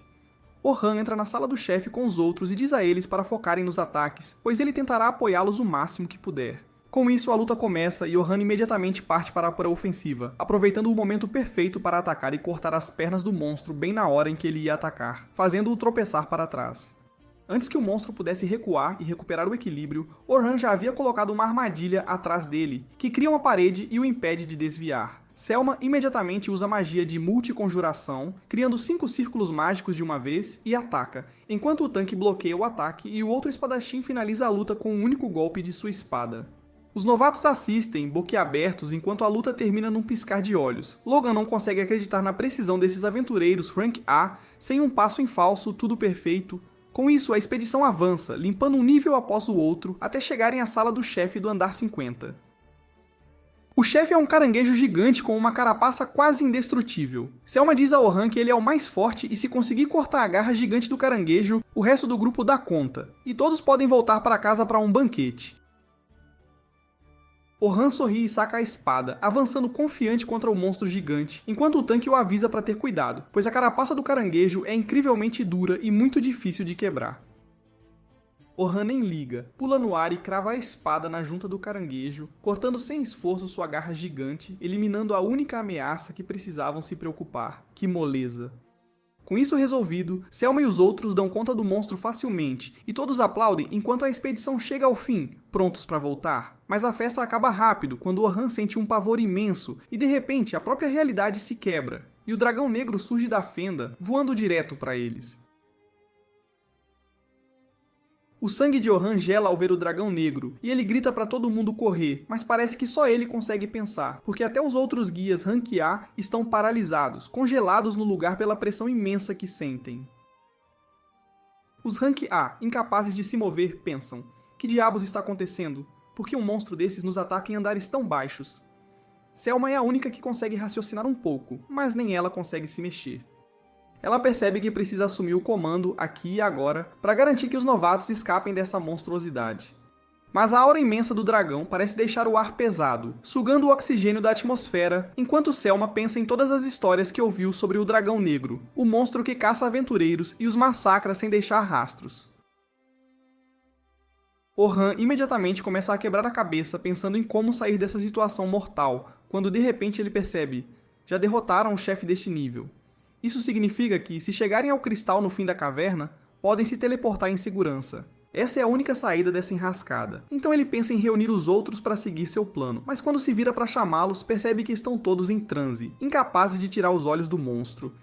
Orhan entra na sala do chefe com os outros e diz a eles para focarem nos ataques, pois ele tentará apoiá-los o máximo que puder. Com isso, a luta começa e Orhan imediatamente parte para a ofensiva, aproveitando o momento perfeito para atacar e cortar as pernas do monstro bem na hora em que ele ia atacar, fazendo-o tropeçar para trás. Antes que o monstro pudesse recuar e recuperar o equilíbrio, Orhan já havia colocado uma armadilha atrás dele, que cria uma parede e o impede de desviar. Selma imediatamente usa a magia de multiconjuração, criando 5 círculos mágicos de uma vez e ataca, enquanto o tanque bloqueia o ataque e o outro espadachim finaliza a luta com um único golpe de sua espada. Os novatos assistem, boquiabertos, enquanto a luta termina num piscar de olhos. Logan não consegue acreditar na precisão desses aventureiros Rank A, sem um passo em falso, tudo perfeito. Com isso, a expedição avança, limpando um nível após o outro, até chegarem à sala do chefe do andar 50. O chefe é um caranguejo gigante com uma carapaça quase indestrutível. Selma diz a Orhan que ele é o mais forte e se conseguir cortar a garra gigante do caranguejo, o resto do grupo dá conta, e todos podem voltar para casa para um banquete. Orhan sorri e saca a espada, avançando confiante contra o monstro gigante, enquanto o tanque o avisa para ter cuidado, pois a carapaça do caranguejo é incrivelmente dura e muito difícil de quebrar. Orhan nem liga, pula no ar e crava a espada na junta do caranguejo, cortando sem esforço sua garra gigante, eliminando a única ameaça que precisavam se preocupar. Que moleza! Com isso resolvido, Selma e os outros dão conta do monstro facilmente, e todos aplaudem enquanto a expedição chega ao fim, prontos para voltar. Mas a festa acaba rápido, quando Orhan sente um pavor imenso, e de repente a própria realidade se quebra, e o dragão negro surge da fenda, voando direto para eles. O sangue de Orhan gela ao ver o dragão negro, e ele grita para todo mundo correr, mas parece que só ele consegue pensar, porque até os outros guias Rank A estão paralisados, congelados no lugar pela pressão imensa que sentem. Os Rank A, incapazes de se mover, pensam: que diabos está acontecendo? Por que um monstro desses nos ataca em andares tão baixos? Selma é a única que consegue raciocinar um pouco, mas nem ela consegue se mexer. Ela percebe que precisa assumir o comando aqui e agora para garantir que os novatos escapem dessa monstruosidade. Mas a aura imensa do dragão parece deixar o ar pesado, sugando o oxigênio da atmosfera, enquanto Selma pensa em todas as histórias que ouviu sobre o dragão negro, o monstro que caça aventureiros e os massacra sem deixar rastros. Orhan imediatamente começa a quebrar a cabeça pensando em como sair dessa situação mortal, quando de repente ele percebe: já derrotaram o chefe deste nível. Isso significa que, se chegarem ao cristal no fim da caverna, podem se teleportar em segurança. Essa é a única saída dessa enrascada. Então ele pensa em reunir os outros para seguir seu plano, mas quando se vira para chamá-los, percebe que estão todos em transe, incapazes de tirar os olhos do monstro.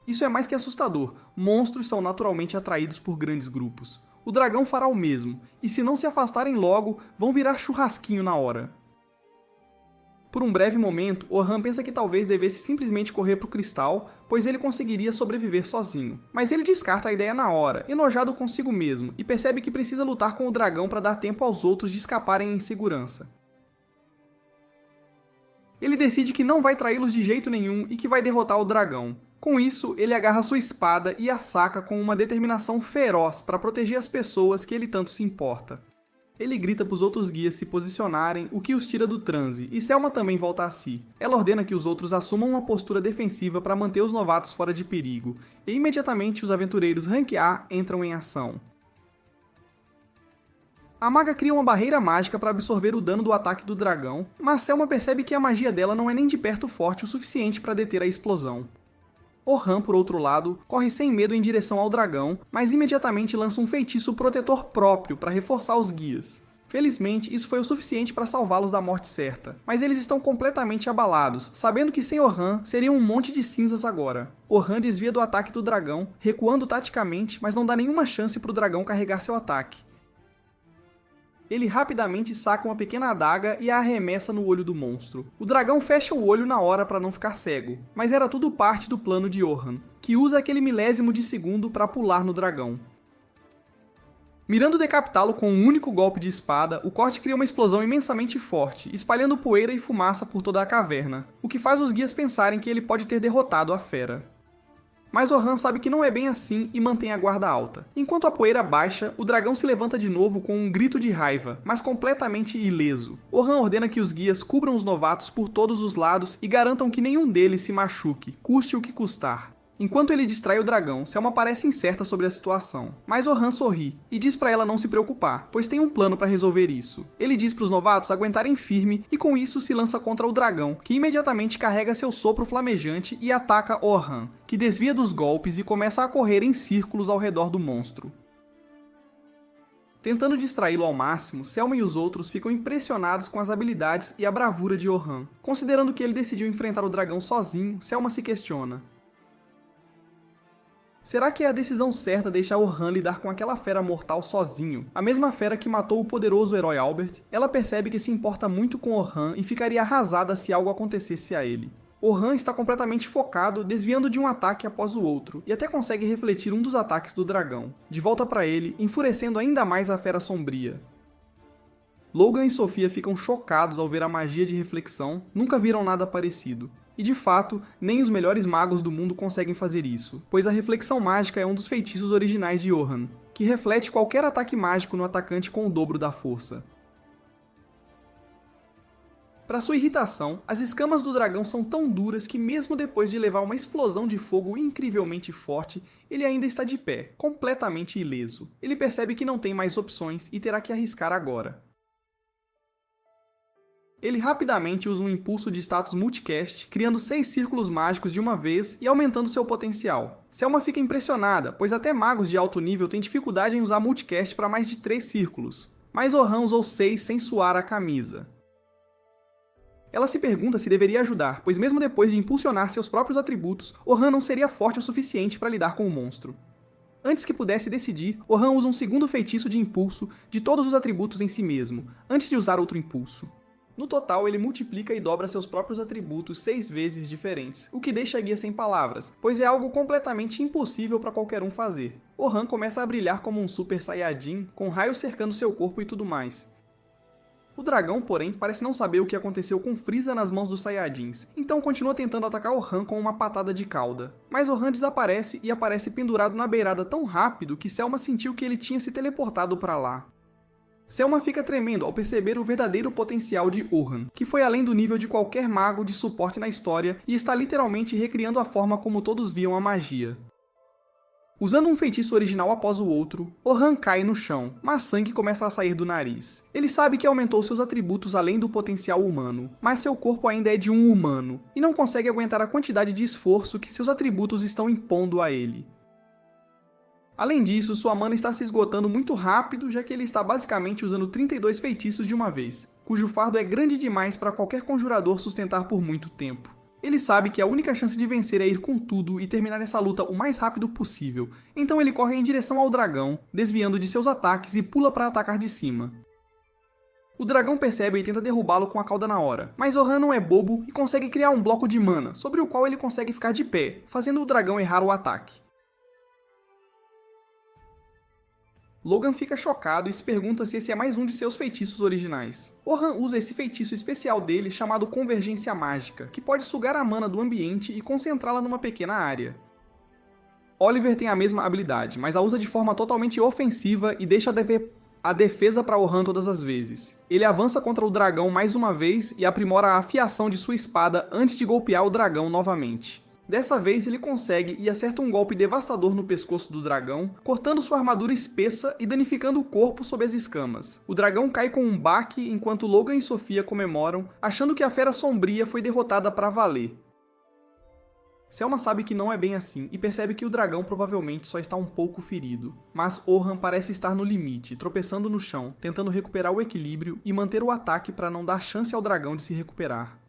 Isso é mais que assustador. Monstros são naturalmente atraídos por grandes grupos. O dragão fará o mesmo, e se não se afastarem logo, vão virar churrasquinho na hora. Por um breve momento, Orhan pensa que talvez devesse simplesmente correr para o cristal, pois ele conseguiria sobreviver sozinho. Mas ele descarta a ideia na hora, enojado consigo mesmo, e percebe que precisa lutar com o dragão para dar tempo aos outros de escaparem em segurança. Ele decide que não vai traí-los de jeito nenhum e que vai derrotar o dragão. Com isso, ele agarra sua espada e a saca com uma determinação feroz para proteger as pessoas que ele tanto se importa. Ele grita para os outros guias se posicionarem, o que os tira do transe, e Selma também volta a si. Ela ordena que os outros assumam uma postura defensiva para manter os novatos fora de perigo, e imediatamente os aventureiros Rank A entram em ação. A maga cria uma barreira mágica para absorver o dano do ataque do dragão, mas Selma percebe que a magia dela não é nem de perto forte o suficiente para deter a explosão. Orhan, por outro lado, corre sem medo em direção ao dragão, mas imediatamente lança um feitiço protetor próprio para reforçar os guias. Felizmente, isso foi o suficiente para salvá-los da morte certa, mas eles estão completamente abalados, sabendo que sem Orhan seria um monte de cinzas agora. Orhan desvia do ataque do dragão, recuando taticamente, mas não dá nenhuma chance para o dragão carregar seu ataque. Ele rapidamente saca uma pequena adaga e a arremessa no olho do monstro. O dragão fecha o olho na hora para não ficar cego, mas era tudo parte do plano de Orhan, que usa aquele milésimo de segundo para pular no dragão. Mirando decapitá-lo com um único golpe de espada, o corte cria uma explosão imensamente forte, espalhando poeira e fumaça por toda a caverna, o que faz os guias pensarem que ele pode ter derrotado a fera. Mas Orhan sabe que não é bem assim e mantém a guarda alta. Enquanto a poeira baixa, o dragão se levanta de novo com um grito de raiva, mas completamente ileso. Orhan ordena que os guias cubram os novatos por todos os lados e garantam que nenhum deles se machuque, custe o que custar. Enquanto ele distrai o dragão, Selma parece incerta sobre a situação, mas Orhan sorri e diz para ela não se preocupar, pois tem um plano para resolver isso. Ele diz para os novatos aguentarem firme e com isso se lança contra o dragão, que imediatamente carrega seu sopro flamejante e ataca Orhan, que desvia dos golpes e começa a correr em círculos ao redor do monstro. Tentando distraí-lo ao máximo, Selma e os outros ficam impressionados com as habilidades e a bravura de Orhan. Considerando que ele decidiu enfrentar o dragão sozinho, Selma se questiona: será que é a decisão certa deixar Orhan lidar com aquela fera mortal sozinho? A mesma fera que matou o poderoso herói Albert? Ela percebe que se importa muito com Orhan e ficaria arrasada se algo acontecesse a ele. Orhan está completamente focado, desviando de um ataque após o outro, e até consegue refletir um dos ataques do dragão, de volta para ele, enfurecendo ainda mais a fera sombria. Logan e Sofia ficam chocados ao ver a magia de reflexão, nunca viram nada parecido. E de fato, nem os melhores magos do mundo conseguem fazer isso, pois a reflexão mágica é um dos feitiços originais de Orhan, que reflete qualquer ataque mágico no atacante com o dobro da força. Para sua irritação, as escamas do dragão são tão duras que mesmo depois de levar uma explosão de fogo incrivelmente forte, ele ainda está de pé, completamente ileso. Ele percebe que não tem mais opções e terá que arriscar agora. Ele rapidamente usa um impulso de status multicast, criando 6 círculos mágicos de uma vez e aumentando seu potencial. Selma fica impressionada, pois até magos de alto nível têm dificuldade em usar multicast para mais de 3 círculos. Mas Orhan usou 6 sem suar a camisa. Ela se pergunta se deveria ajudar, pois mesmo depois de impulsionar seus próprios atributos, Orhan não seria forte o suficiente para lidar com o monstro. Antes que pudesse decidir, Orhan usa um segundo feitiço de impulso de todos os atributos em si mesmo, antes de usar outro impulso. No total, ele multiplica e dobra seus próprios atributos 6 vezes diferentes, o que deixa a guia sem palavras, pois é algo completamente impossível para qualquer um fazer. Orhan começa a brilhar como um Super Saiyajin, com raios cercando seu corpo e tudo mais. O dragão, porém, parece não saber o que aconteceu com Frieza nas mãos dos Saiyajins, então continua tentando atacar Orhan com uma patada de cauda. Mas Orhan desaparece e aparece pendurado na beirada tão rápido que Selma sentiu que ele tinha se teleportado para lá. Selma fica tremendo ao perceber o verdadeiro potencial de Orhan, que foi além do nível de qualquer mago de suporte na história e está literalmente recriando a forma como todos viam a magia. Usando um feitiço original após o outro, Orhan cai no chão, mas sangue começa a sair do nariz. Ele sabe que aumentou seus atributos além do potencial humano, mas seu corpo ainda é de um humano, e não consegue aguentar a quantidade de esforço que seus atributos estão impondo a ele. Além disso, sua mana está se esgotando muito rápido, já que ele está basicamente usando 32 feitiços de uma vez, cujo fardo é grande demais para qualquer conjurador sustentar por muito tempo. Ele sabe que a única chance de vencer é ir com tudo e terminar essa luta o mais rápido possível, então ele corre em direção ao dragão, desviando de seus ataques e pula para atacar de cima. O dragão percebe e tenta derrubá-lo com a cauda na hora, mas Orhan não é bobo e consegue criar um bloco de mana, sobre o qual ele consegue ficar de pé, fazendo o dragão errar o ataque. Logan fica chocado e se pergunta se esse é mais um de seus feitiços originais. Orhan usa esse feitiço especial dele chamado Convergência Mágica, que pode sugar a mana do ambiente e concentrá-la numa pequena área. Oliver tem a mesma habilidade, mas a usa de forma totalmente ofensiva e deixa a dever a defesa para Orhan todas as vezes. Ele avança contra o dragão mais uma vez e aprimora a afiação de sua espada antes de golpear o dragão novamente. Dessa vez ele consegue e acerta um golpe devastador no pescoço do dragão, cortando sua armadura espessa e danificando o corpo sob as escamas. O dragão cai com um baque enquanto Logan e Sofia comemoram, achando que a Fera Sombria foi derrotada para valer. Selma sabe que não é bem assim e percebe que o dragão provavelmente só está um pouco ferido. Mas Orhan parece estar no limite, tropeçando no chão, tentando recuperar o equilíbrio e manter o ataque para não dar chance ao dragão de se recuperar.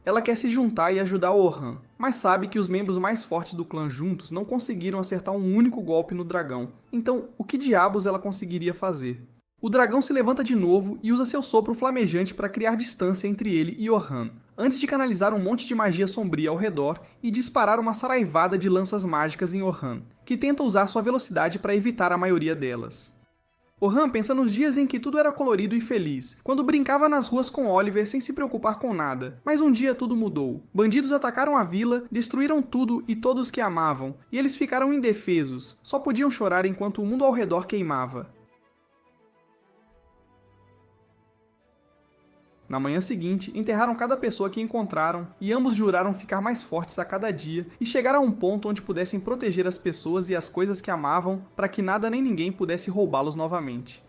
Ela quer se juntar e ajudar Orhan, mas sabe que os membros mais fortes do clã juntos não conseguiram acertar um único golpe no dragão, então o que diabos ela conseguiria fazer? O dragão se levanta de novo e usa seu sopro flamejante para criar distância entre ele e Orhan, antes de canalizar um monte de magia sombria ao redor e disparar uma saraivada de lanças mágicas em Orhan, que tenta usar sua velocidade para evitar a maioria delas. Orhan pensa nos dias em que tudo era colorido e feliz, quando brincava nas ruas com Oliver sem se preocupar com nada. Mas um dia tudo mudou. Bandidos atacaram a vila, destruíram tudo e todos que amavam, e eles ficaram indefesos, só podiam chorar enquanto o mundo ao redor queimava. Na manhã seguinte, enterraram cada pessoa que encontraram, e ambos juraram ficar mais fortes a cada dia e chegar a um ponto onde pudessem proteger as pessoas e as coisas que amavam para que nada nem ninguém pudesse roubá-los novamente.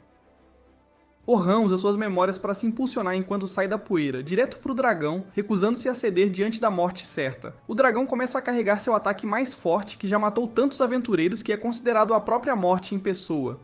Orhan usa suas memórias para se impulsionar enquanto sai da poeira, direto para o dragão, recusando-se a ceder diante da morte certa. O dragão começa a carregar seu ataque mais forte, que já matou tantos aventureiros que é considerado a própria morte em pessoa.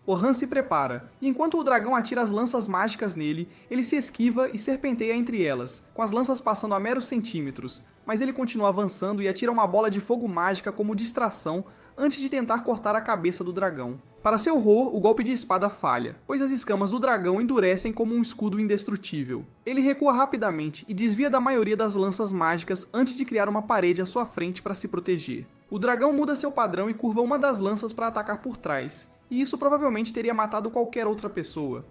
Orhan se prepara, e enquanto o dragão atira as lanças mágicas nele, ele se esquiva e serpenteia entre elas, com as lanças passando a meros centímetros, mas ele continua avançando e atira uma bola de fogo mágica como distração antes de tentar cortar a cabeça do dragão. Para seu horror, o golpe de espada falha, pois as escamas do dragão endurecem como um escudo indestrutível. Ele recua rapidamente e desvia da maioria das lanças mágicas antes de criar uma parede à sua frente para se proteger. O dragão muda seu padrão e curva uma das lanças para atacar por trás, e isso provavelmente teria matado qualquer outra pessoa.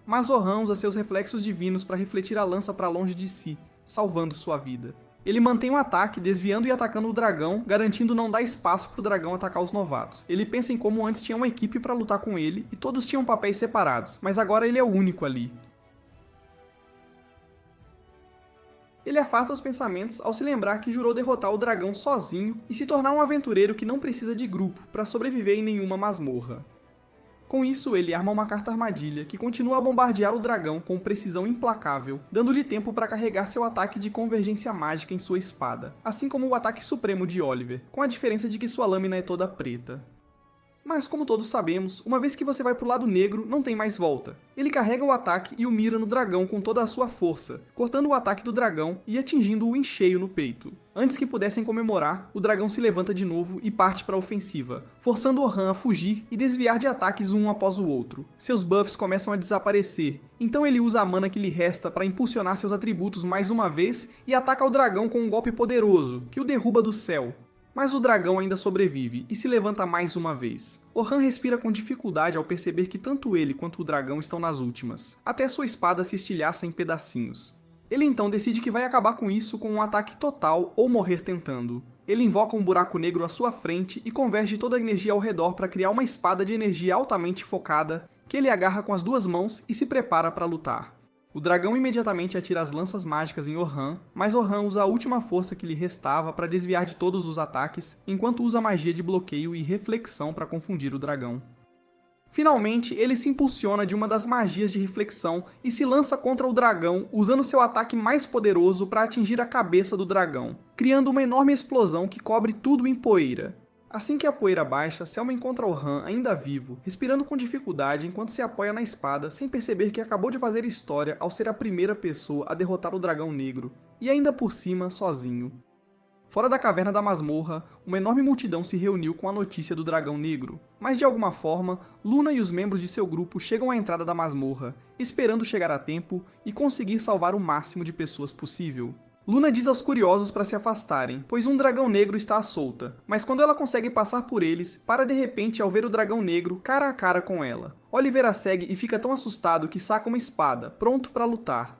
Mas Orhan usa seus reflexos divinos para refletir a lança para longe de si, salvando sua vida. Ele mantém o ataque, desviando e atacando o dragão, garantindo não dar espaço para o dragão atacar os novatos. Ele pensa em como antes tinha uma equipe para lutar com ele, e todos tinham papéis separados, mas agora ele é o único ali. Ele afasta os pensamentos ao se lembrar que jurou derrotar o dragão sozinho e se tornar um aventureiro que não precisa de grupo para sobreviver em nenhuma masmorra. Com isso, ele arma uma carta armadilha que continua a bombardear o dragão com precisão implacável, dando-lhe tempo para carregar seu ataque de convergência mágica em sua espada, assim como o ataque supremo de Oliver, com a diferença de que sua lâmina é toda preta. Mas como todos sabemos, uma vez que você vai pro lado negro, não tem mais volta. Ele carrega o ataque e o mira no dragão com toda a sua força, cortando o ataque do dragão e atingindo-o em cheio no peito. Antes que pudessem comemorar, o dragão se levanta de novo e parte para a ofensiva, forçando Orhan a fugir e desviar de ataques um após o outro. Seus buffs começam a desaparecer, então ele usa a mana que lhe resta para impulsionar seus atributos mais uma vez e ataca o dragão com um golpe poderoso, que o derruba do céu. Mas o dragão ainda sobrevive e se levanta mais uma vez. Orhan respira com dificuldade ao perceber que tanto ele quanto o dragão estão nas últimas, até sua espada se estilhaça em pedacinhos. Ele então decide que vai acabar com isso com um ataque total ou morrer tentando. Ele invoca um buraco negro à sua frente e converge toda a energia ao redor para criar uma espada de energia altamente focada, que ele agarra com as duas mãos e se prepara para lutar. O dragão imediatamente atira as lanças mágicas em Orhan, mas Orhan usa a última força que lhe restava para desviar de todos os ataques, enquanto usa magia de bloqueio e reflexão para confundir o dragão. Finalmente, ele se impulsiona de uma das magias de reflexão e se lança contra o dragão, usando seu ataque mais poderoso para atingir a cabeça do dragão, criando uma enorme explosão que cobre tudo em poeira. Assim que a poeira baixa, Selma encontra Orhan ainda vivo, respirando com dificuldade enquanto se apoia na espada, sem perceber que acabou de fazer história ao ser a primeira pessoa a derrotar o dragão negro, e ainda por cima, sozinho. Fora da caverna da masmorra, uma enorme multidão se reuniu com a notícia do dragão negro, mas de alguma forma, Luna e os membros de seu grupo chegam à entrada da masmorra, esperando chegar a tempo e conseguir salvar o máximo de pessoas possível. Luna diz aos curiosos para se afastarem, pois um dragão negro está à solta, mas quando ela consegue passar por eles, para de repente ao ver o dragão negro cara a cara com ela. Oliver a segue e fica tão assustado que saca uma espada, pronto para lutar.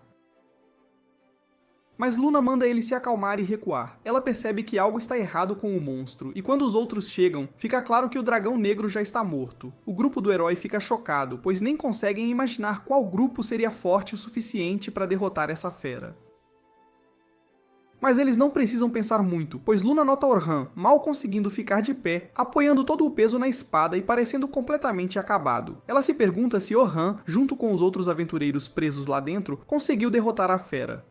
mas Luna manda ele se acalmar e recuar. Ela percebe que algo está errado com o monstro, e quando os outros chegam, fica claro que o dragão negro já está morto. O grupo do herói fica chocado, pois nem conseguem imaginar qual grupo seria forte o suficiente para derrotar essa fera. Mas eles não precisam pensar muito, pois Luna nota Orhan, mal conseguindo ficar de pé, apoiando todo o peso na espada e parecendo completamente acabado. Ela se pergunta se Orhan, junto com os outros aventureiros presos lá dentro, conseguiu derrotar a fera.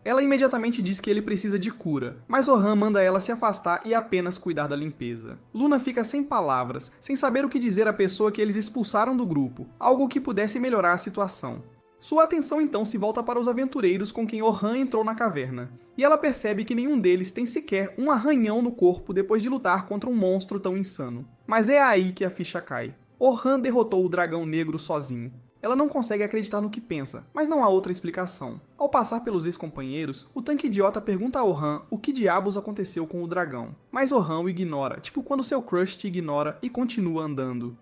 Ela imediatamente diz que ele precisa de cura, mas Orhan manda ela se afastar e apenas cuidar da limpeza. Luna fica sem palavras, sem saber o que dizer à pessoa que eles expulsaram do grupo, algo que pudesse melhorar a situação. Sua atenção então se volta para os aventureiros com quem Orhan entrou na caverna, e ela percebe que nenhum deles tem sequer um arranhão no corpo depois de lutar contra um monstro tão insano. Mas é aí que a ficha cai. Orhan derrotou o dragão negro sozinho. Ela não consegue acreditar no que pensa, mas não há outra explicação. Ao passar pelos ex-companheiros, o tanque idiota pergunta a Orhan o que diabos aconteceu com o dragão. Mas Orhan o ignora, tipo quando seu crush te ignora e continua andando.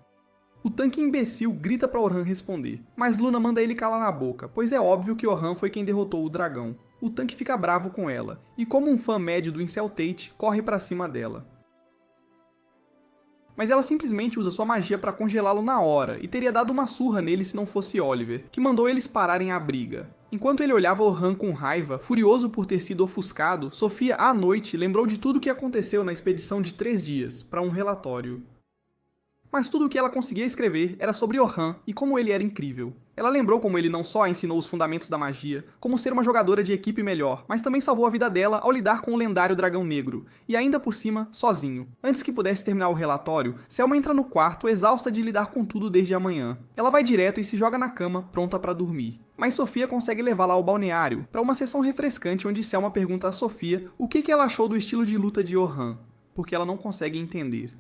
O tanque imbecil grita para Orhan responder, mas Luna manda ele calar na boca, pois é óbvio que Orhan foi quem derrotou o dragão. O tanque fica bravo com ela, e como um fã médio do Incel Tate, corre para cima dela. Mas ela simplesmente usa sua magia para congelá-lo na hora, e teria dado uma surra nele se não fosse Oliver, que mandou eles pararem a briga. Enquanto ele olhava Orhan com raiva, furioso por ter sido ofuscado, Sofia, à noite, lembrou de tudo o que aconteceu na expedição de 3 dias, para um relatório. Mas tudo o que ela conseguia escrever era sobre Orhan e como ele era incrível. Ela lembrou como ele não só a ensinou os fundamentos da magia, como ser uma jogadora de equipe melhor, mas também salvou a vida dela ao lidar com o lendário dragão negro, e ainda por cima, sozinho. Antes que pudesse terminar o relatório, Selma entra no quarto, exausta de lidar com tudo desde a manhã. Ela vai direto e se joga na cama, pronta para dormir. Mas Sofia consegue levá-la ao balneário, para uma sessão refrescante onde Selma pergunta a Sofia o que ela achou do estilo de luta de Orhan, porque ela não consegue entender.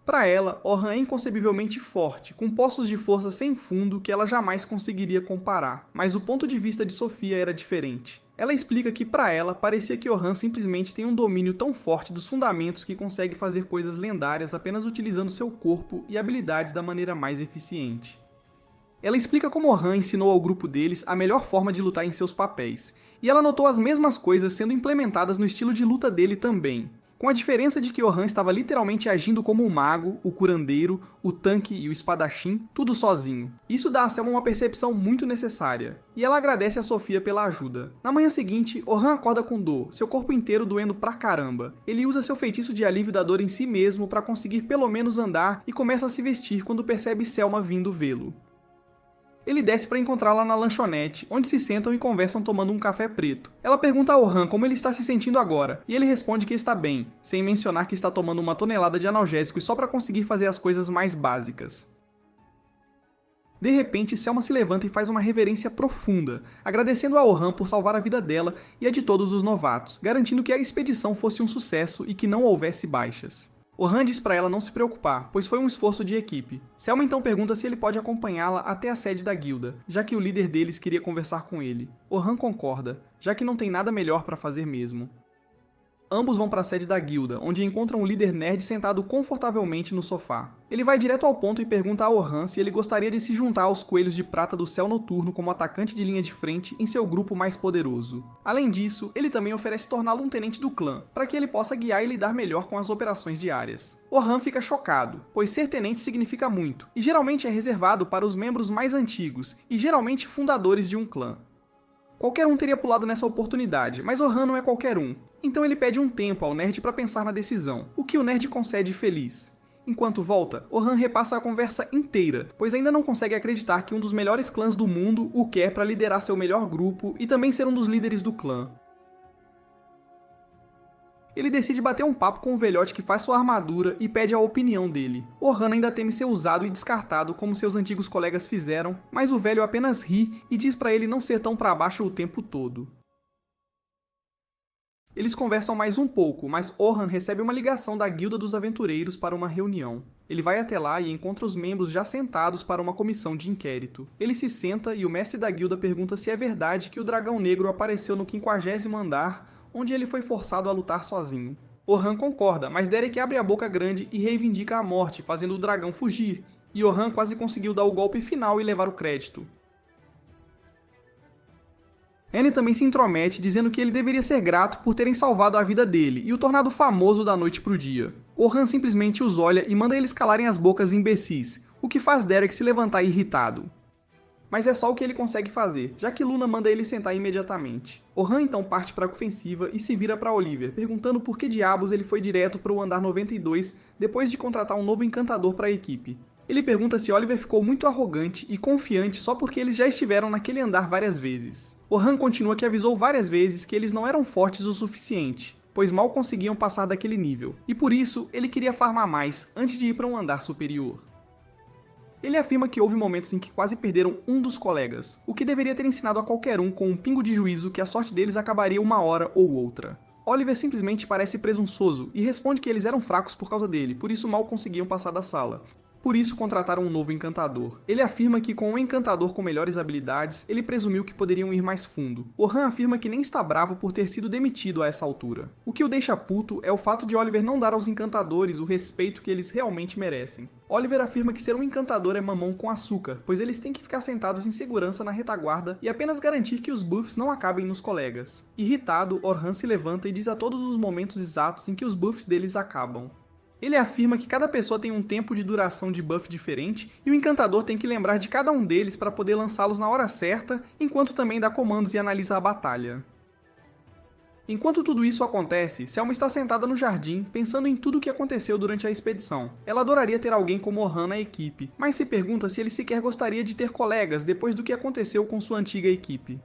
Para ela, Orhan é inconcebivelmente forte, com poços de força sem fundo que ela jamais conseguiria comparar, mas o ponto de vista de Sofia era diferente. Ela explica que para ela, parecia que Orhan simplesmente tem um domínio tão forte dos fundamentos que consegue fazer coisas lendárias apenas utilizando seu corpo e habilidades da maneira mais eficiente. Ela explica como Orhan ensinou ao grupo deles a melhor forma de lutar em seus papéis, e ela notou as mesmas coisas sendo implementadas no estilo de luta dele também. Com a diferença de que Orhan estava literalmente agindo como o mago, o curandeiro, o tanque e o espadachim, tudo sozinho. Isso dá a Selma uma percepção muito necessária, e ela agradece a Sofia pela ajuda. Na manhã seguinte, Orhan acorda com dor, seu corpo inteiro doendo pra caramba. Ele usa seu feitiço de alívio da dor em si mesmo para conseguir pelo menos andar e começa a se vestir quando percebe Selma vindo vê-lo. Ele desce para encontrá-la na lanchonete, onde se sentam e conversam tomando um café preto. Ela pergunta a Orhan como ele está se sentindo agora, e ele responde que está bem, sem mencionar que está tomando uma tonelada de analgésicos só para conseguir fazer as coisas mais básicas. De repente, Selma se levanta e faz uma reverência profunda, agradecendo a Orhan por salvar a vida dela e a de todos os novatos, garantindo que a expedição fosse um sucesso e que não houvesse baixas. Orhan diz para ela não se preocupar, pois foi um esforço de equipe. Selma então pergunta se ele pode acompanhá-la até a sede da guilda, já que o líder deles queria conversar com ele. Orhan concorda, já que não tem nada melhor para fazer mesmo. Ambos vão para a sede da guilda, onde encontram o líder nerd sentado confortavelmente no sofá. Ele vai direto ao ponto e pergunta a Orhan se ele gostaria de se juntar aos Coelhos de Prata do Céu Noturno como atacante de linha de frente em seu grupo mais poderoso. Além disso, ele também oferece torná-lo um tenente do clã, para que ele possa guiar e lidar melhor com as operações diárias. Orhan fica chocado, pois ser tenente significa muito, e geralmente é reservado para os membros mais antigos, e geralmente fundadores de um clã. Qualquer um teria pulado nessa oportunidade, mas Orhan não é qualquer um. Então ele pede um tempo ao nerd para pensar na decisão, o que o nerd concede feliz. Enquanto volta, Orhan repassa a conversa inteira, pois ainda não consegue acreditar que um dos melhores clãs do mundo o quer para liderar seu melhor grupo e também ser um dos líderes do clã. Ele decide bater um papo com o velhote que faz sua armadura e pede a opinião dele. Orhan ainda teme ser usado e descartado como seus antigos colegas fizeram, mas o velho apenas ri e diz para ele não ser tão para baixo o tempo todo. Eles conversam mais um pouco, mas Orhan recebe uma ligação da Guilda dos Aventureiros para uma reunião. Ele vai até lá e encontra os membros já sentados para uma comissão de inquérito. Ele se senta e o mestre da guilda pergunta se é verdade que o dragão negro apareceu no 50º andar, onde ele foi forçado a lutar sozinho. Orhan concorda, mas Derek abre a boca grande e reivindica a morte, fazendo o dragão fugir, e Orhan quase conseguiu dar o golpe final e levar o crédito. Annie também se intromete, dizendo que ele deveria ser grato por terem salvado a vida dele e o tornado famoso da noite pro dia. Orhan simplesmente os olha e manda eles calarem as bocas imbecis, o que faz Derek se levantar irritado. Mas é só o que ele consegue fazer, já que Luna manda ele sentar imediatamente. Orhan então parte para a ofensiva e se vira para Oliver, perguntando por que diabos ele foi direto para o andar 92 depois de contratar um novo encantador para a equipe. Ele pergunta se Oliver ficou muito arrogante e confiante só porque eles já estiveram naquele andar várias vezes. Orhan continua que avisou várias vezes que eles não eram fortes o suficiente, pois mal conseguiam passar daquele nível, e por isso ele queria farmar mais antes de ir para um andar superior. Ele afirma que houve momentos em que quase perderam um dos colegas, o que deveria ter ensinado a qualquer um com um pingo de juízo que a sorte deles acabaria uma hora ou outra. Oliver simplesmente parece presunçoso e responde que eles eram fracos por causa dele, por isso mal conseguiam passar da sala. Por isso contrataram um novo encantador. Ele afirma que com um encantador com melhores habilidades, ele presumiu que poderiam ir mais fundo. Orhan afirma que nem está bravo por ter sido demitido a essa altura. O que o deixa puto é o fato de Oliver não dar aos encantadores o respeito que eles realmente merecem. Oliver afirma que ser um encantador é mamão com açúcar, pois eles têm que ficar sentados em segurança na retaguarda e apenas garantir que os buffs não acabem nos colegas. Irritado, Orhan se levanta e diz a todos os momentos exatos em que os buffs deles acabam. Ele afirma que cada pessoa tem um tempo de duração de buff diferente e o encantador tem que lembrar de cada um deles para poder lançá-los na hora certa, enquanto também dá comandos e analisa a batalha. Enquanto tudo isso acontece, Selma está sentada no jardim, pensando em tudo o que aconteceu durante a expedição. Ela adoraria ter alguém como Orhan na equipe, mas se pergunta se ele sequer gostaria de ter colegas depois do que aconteceu com sua antiga equipe.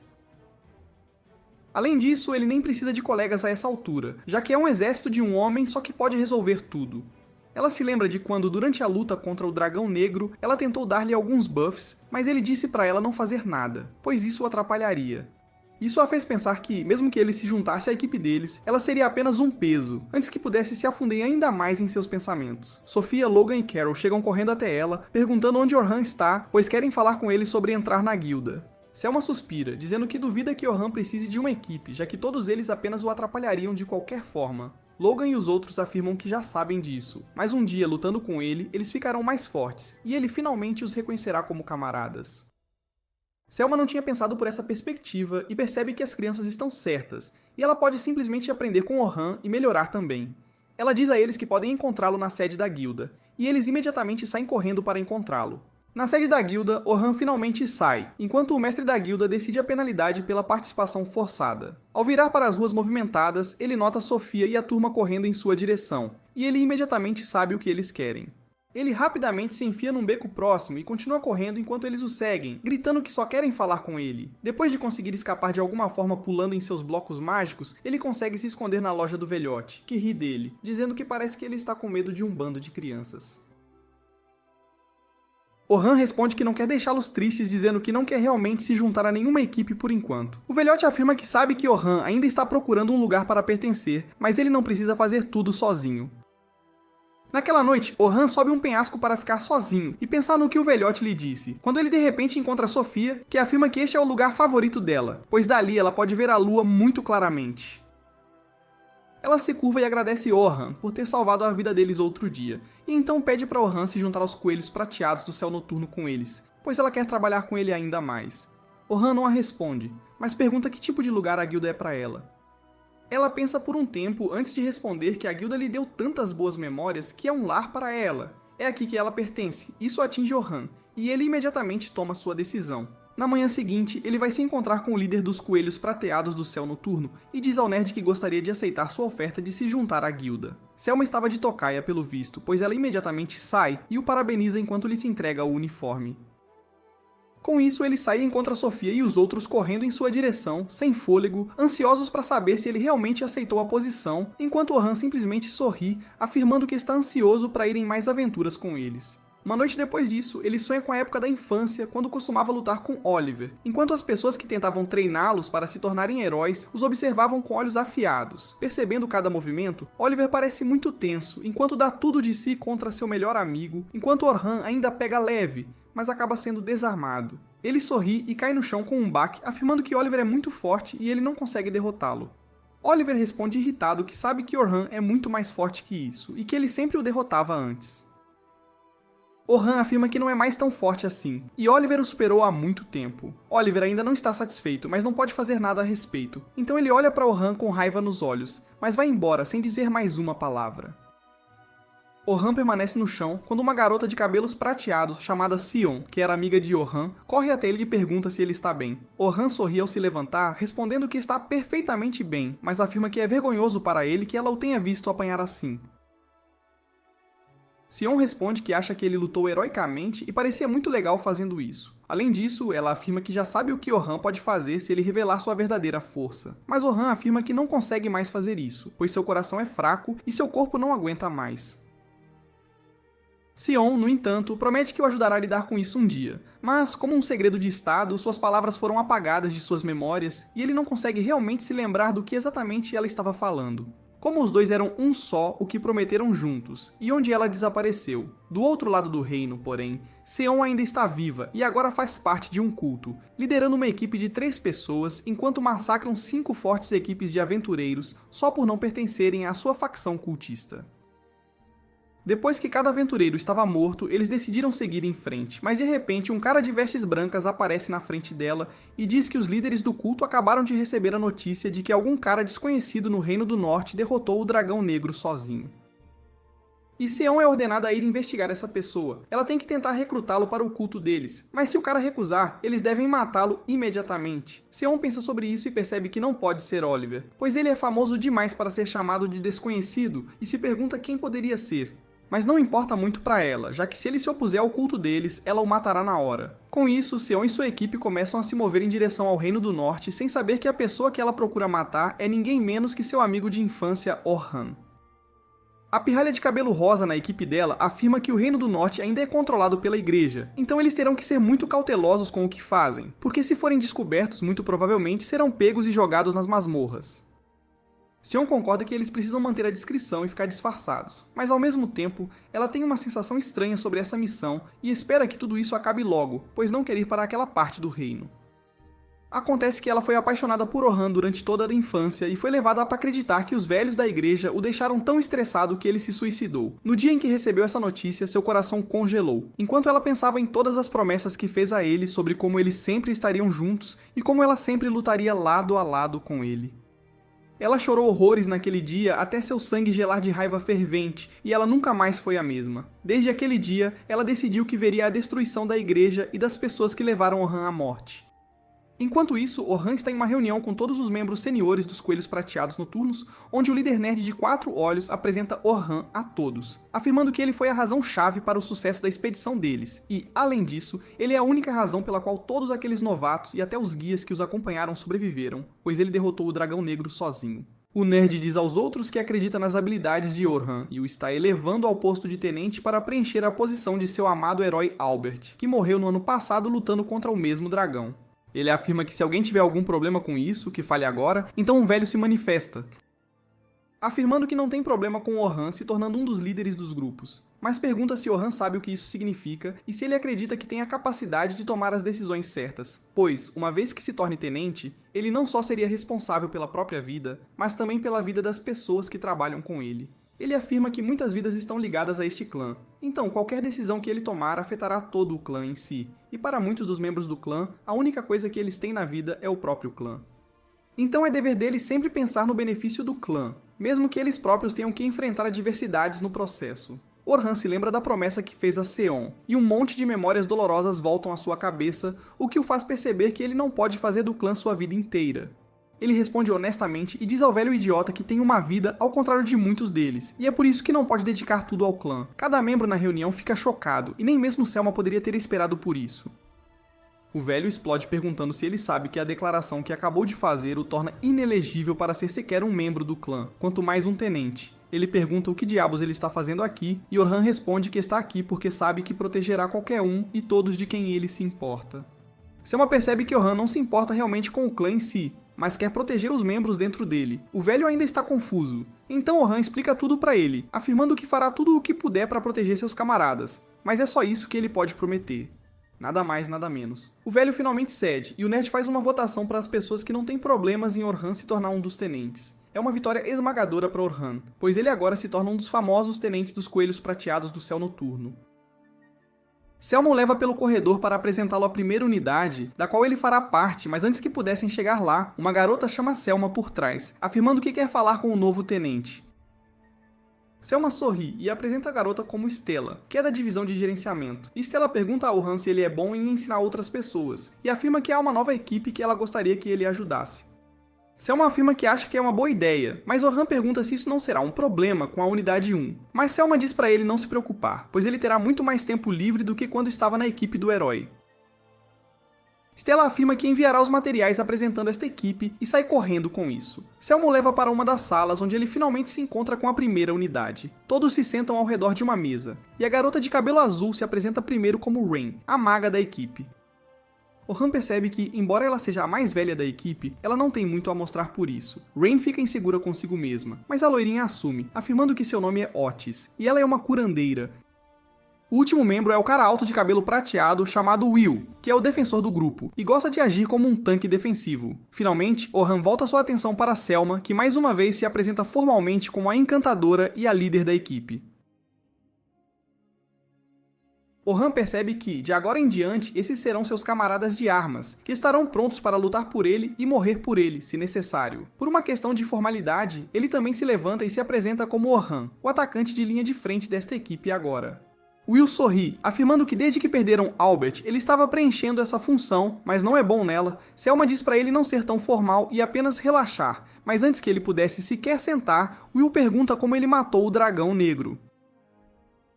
Além disso, ele nem precisa de colegas a essa altura, já que é um exército de um homem só que pode resolver tudo. Ela se lembra de quando, durante a luta contra o Dragão Negro, ela tentou dar-lhe alguns buffs, mas ele disse para ela não fazer nada, pois isso o atrapalharia. Isso a fez pensar que, mesmo que ele se juntasse à equipe deles, ela seria apenas um peso, antes que pudesse se afundar ainda mais em seus pensamentos. Sofia, Logan e Carol chegam correndo até ela, perguntando onde Orhan está, pois querem falar com ele sobre entrar na guilda. Selma suspira, dizendo que duvida que Orhan precise de uma equipe, já que todos eles apenas o atrapalhariam de qualquer forma. Logan e os outros afirmam que já sabem disso, mas um dia, lutando com ele, eles ficarão mais fortes, e ele finalmente os reconhecerá como camaradas. Selma não tinha pensado por essa perspectiva e percebe que as crianças estão certas, e ela pode simplesmente aprender com Orhan e melhorar também. Ela diz a eles que podem encontrá-lo na sede da guilda, e eles imediatamente saem correndo para encontrá-lo. Na sede da guilda, Orhan finalmente sai, enquanto o mestre da guilda decide a penalidade pela participação forçada. Ao virar para as ruas movimentadas, ele nota Sofia e a turma correndo em sua direção, e ele imediatamente sabe o que eles querem. Ele rapidamente se enfia num beco próximo e continua correndo enquanto eles o seguem, gritando que só querem falar com ele. Depois de conseguir escapar de alguma forma pulando em seus blocos mágicos, ele consegue se esconder na loja do velhote, que ri dele, dizendo que parece que ele está com medo de um bando de crianças. Orhan responde que não quer deixá-los tristes, dizendo que não quer realmente se juntar a nenhuma equipe por enquanto. O velhote afirma que sabe que Orhan ainda está procurando um lugar para pertencer, mas ele não precisa fazer tudo sozinho. Naquela noite, Orhan sobe um penhasco para ficar sozinho e pensar no que o velhote lhe disse, quando ele de repente encontra Sofia, que afirma que este é o lugar favorito dela, pois dali ela pode ver a lua muito claramente. Ela se curva e agradece Orhan por ter salvado a vida deles outro dia, e então pede para Orhan se juntar aos coelhos prateados do céu noturno com eles, pois ela quer trabalhar com ele ainda mais. Orhan não a responde, mas pergunta que tipo de lugar a guilda é para ela. Ela pensa por um tempo antes de responder que a guilda lhe deu tantas boas memórias que é um lar para ela. É aqui que ela pertence, isso atinge Orhan, e ele imediatamente toma sua decisão. Na manhã seguinte, ele vai se encontrar com o líder dos coelhos prateados do céu noturno e diz ao nerd que gostaria de aceitar sua oferta de se juntar à guilda. Selma estava de tocaia pelo visto, pois ela imediatamente sai e o parabeniza enquanto lhe se entrega o uniforme. Com isso, ele sai e encontra Sofia e os outros correndo em sua direção, sem fôlego, ansiosos para saber se ele realmente aceitou a posição, enquanto Orhan simplesmente sorri, afirmando que está ansioso para ir em mais aventuras com eles. Uma noite depois disso, ele sonha com a época da infância, quando costumava lutar com Oliver, enquanto as pessoas que tentavam treiná-los para se tornarem heróis os observavam com olhos afiados. Percebendo cada movimento, Oliver parece muito tenso, enquanto dá tudo de si contra seu melhor amigo, enquanto Orhan ainda pega leve, mas acaba sendo desarmado. Ele sorri e cai no chão com um baque, afirmando que Oliver é muito forte e ele não consegue derrotá-lo. Oliver responde irritado que sabe que Orhan é muito mais forte que isso, e que ele sempre o derrotava antes. Orhan afirma que não é mais tão forte assim, e Oliver o superou há muito tempo. Oliver ainda não está satisfeito, mas não pode fazer nada a respeito. Então ele olha para Orhan com raiva nos olhos, mas vai embora sem dizer mais uma palavra. Orhan permanece no chão quando uma garota de cabelos prateados chamada Sion, que era amiga de Orhan, corre até ele e pergunta se ele está bem. Orhan sorri ao se levantar, respondendo que está perfeitamente bem, mas afirma que é vergonhoso para ele que ela o tenha visto apanhar assim. Sion responde que acha que ele lutou heroicamente e parecia muito legal fazendo isso. Além disso, ela afirma que já sabe o que Orhan pode fazer se ele revelar sua verdadeira força. Mas Orhan afirma que não consegue mais fazer isso, pois seu coração é fraco e seu corpo não aguenta mais. Sion, no entanto, promete que o ajudará a lidar com isso um dia, mas, como um segredo de estado, suas palavras foram apagadas de suas memórias e ele não consegue realmente se lembrar do que exatamente ela estava falando. Como os dois eram um só, o que prometeram juntos, e onde ela desapareceu. Do outro lado do reino, porém, Seon ainda está viva e agora faz parte de um culto, liderando uma equipe de 3 pessoas enquanto massacram 5 fortes equipes de aventureiros só por não pertencerem à sua facção cultista. Depois que cada aventureiro estava morto, eles decidiram seguir em frente, mas de repente um cara de vestes brancas aparece na frente dela e diz que os líderes do culto acabaram de receber a notícia de que algum cara desconhecido no Reino do Norte derrotou o Dragão Negro sozinho. E Seon é ordenada a ir investigar essa pessoa. Ela tem que tentar recrutá-lo para o culto deles, mas se o cara recusar, eles devem matá-lo imediatamente. Seon pensa sobre isso e percebe que não pode ser Oliver, pois ele é famoso demais para ser chamado de desconhecido e se pergunta quem poderia ser. Mas não importa muito para ela, já que se ele se opuser ao culto deles, ela o matará na hora. Com isso, Seon e sua equipe começam a se mover em direção ao Reino do Norte, sem saber que a pessoa que ela procura matar é ninguém menos que seu amigo de infância, Orhan. A pirralha de cabelo rosa na equipe dela afirma que o Reino do Norte ainda é controlado pela igreja, então eles terão que ser muito cautelosos com o que fazem, porque se forem descobertos, muito provavelmente serão pegos e jogados nas masmorras. Sion concorda que eles precisam manter a discrição e ficar disfarçados, mas ao mesmo tempo, ela tem uma sensação estranha sobre essa missão e espera que tudo isso acabe logo, pois não quer ir para aquela parte do reino. Acontece que ela foi apaixonada por Orhan durante toda a infância e foi levada a acreditar que os velhos da igreja o deixaram tão estressado que ele se suicidou. No dia em que recebeu essa notícia, seu coração congelou, enquanto ela pensava em todas as promessas que fez a ele sobre como eles sempre estariam juntos e como ela sempre lutaria lado a lado com ele. Ela chorou horrores naquele dia até seu sangue gelar de raiva fervente, e ela nunca mais foi a mesma. Desde aquele dia, ela decidiu que veria a destruição da igreja e das pessoas que levaram Orhan à morte. Enquanto isso, Orhan está em uma reunião com todos os membros seniores dos Coelhos Prateados Noturnos, onde o líder nerd de 4 olhos apresenta Orhan a todos, afirmando que ele foi a razão-chave para o sucesso da expedição deles, e, além disso, ele é a única razão pela qual todos aqueles novatos e até os guias que os acompanharam sobreviveram, pois ele derrotou o Dragão Negro sozinho. O nerd diz aos outros que acredita nas habilidades de Orhan e o está elevando ao posto de tenente para preencher a posição de seu amado herói Albert, que morreu no ano passado lutando contra o mesmo dragão. Ele afirma que se alguém tiver algum problema com isso, que fale agora, então um velho se manifesta, afirmando que não tem problema com Orhan se tornando um dos líderes dos grupos, mas pergunta se Orhan sabe o que isso significa e se ele acredita que tem a capacidade de tomar as decisões certas, pois, uma vez que se torne tenente, ele não só seria responsável pela própria vida, mas também pela vida das pessoas que trabalham com ele. Ele afirma que muitas vidas estão ligadas a este clã, então qualquer decisão que ele tomar afetará todo o clã em si, e para muitos dos membros do clã, a única coisa que eles têm na vida é o próprio clã. Então é dever deles sempre pensar no benefício do clã, mesmo que eles próprios tenham que enfrentar adversidades no processo. Orhan se lembra da promessa que fez a Seon, e um monte de memórias dolorosas voltam à sua cabeça, o que o faz perceber que ele não pode fazer do clã sua vida inteira. Ele responde honestamente e diz ao velho idiota que tem uma vida ao contrário de muitos deles, e é por isso que não pode dedicar tudo ao clã. Cada membro na reunião fica chocado, e nem mesmo Selma poderia ter esperado por isso. O velho explode perguntando se ele sabe que a declaração que acabou de fazer o torna inelegível para ser sequer um membro do clã, quanto mais um tenente. Ele pergunta o que diabos ele está fazendo aqui, e Orhan responde que está aqui porque sabe que protegerá qualquer um e todos de quem ele se importa. Selma percebe que Orhan não se importa realmente com o clã em si, mas quer proteger os membros dentro dele. O velho ainda está confuso. Então Orhan explica tudo para ele, afirmando que fará tudo o que puder para proteger seus camaradas, mas é só isso que ele pode prometer. Nada mais, nada menos. O velho finalmente cede, e o nerd faz uma votação para as pessoas que não têm problemas em Orhan se tornar um dos tenentes. É uma vitória esmagadora para Orhan, pois ele agora se torna um dos famosos tenentes dos Coelhos Prateados do Céu Noturno. Selma o leva pelo corredor para apresentá-lo à primeira unidade, da qual ele fará parte, mas antes que pudessem chegar lá, uma garota chama Selma por trás, afirmando que quer falar com o novo tenente. Selma sorri e apresenta a garota como Stella, que é da divisão de gerenciamento. Stella pergunta ao Han se ele é bom em ensinar outras pessoas, e afirma que há uma nova equipe que ela gostaria que ele ajudasse. Selma afirma que acha que é uma boa ideia, mas Orhan pergunta se isso não será um problema com a Unidade 1. Mas Selma diz para ele não se preocupar, pois ele terá muito mais tempo livre do que quando estava na equipe do herói. Stella afirma que enviará os materiais apresentando esta equipe e sai correndo com isso. Selma o leva para uma das salas onde ele finalmente se encontra com a primeira unidade. Todos se sentam ao redor de uma mesa, e a garota de cabelo azul se apresenta primeiro como Rain, a maga da equipe. Orhan percebe que, embora ela seja a mais velha da equipe, ela não tem muito a mostrar por isso. Rain fica insegura consigo mesma, mas a loirinha assume, afirmando que seu nome é Otis, e ela é uma curandeira. O último membro é o cara alto de cabelo prateado chamado Will, que é o defensor do grupo, e gosta de agir como um tanque defensivo. Finalmente, Orhan volta sua atenção para Selma, que mais uma vez se apresenta formalmente como a encantadora e a líder da equipe. Orhan percebe que, de agora em diante, esses serão seus camaradas de armas, que estarão prontos para lutar por ele e morrer por ele, se necessário. Por uma questão de formalidade, ele também se levanta e se apresenta como Orhan, o atacante de linha de frente desta equipe agora. Will sorri, afirmando que desde que perderam Albert, ele estava preenchendo essa função, mas não é bom nela. Selma diz para ele não ser tão formal e apenas relaxar, mas antes que ele pudesse sequer sentar, Will pergunta como ele matou o dragão negro.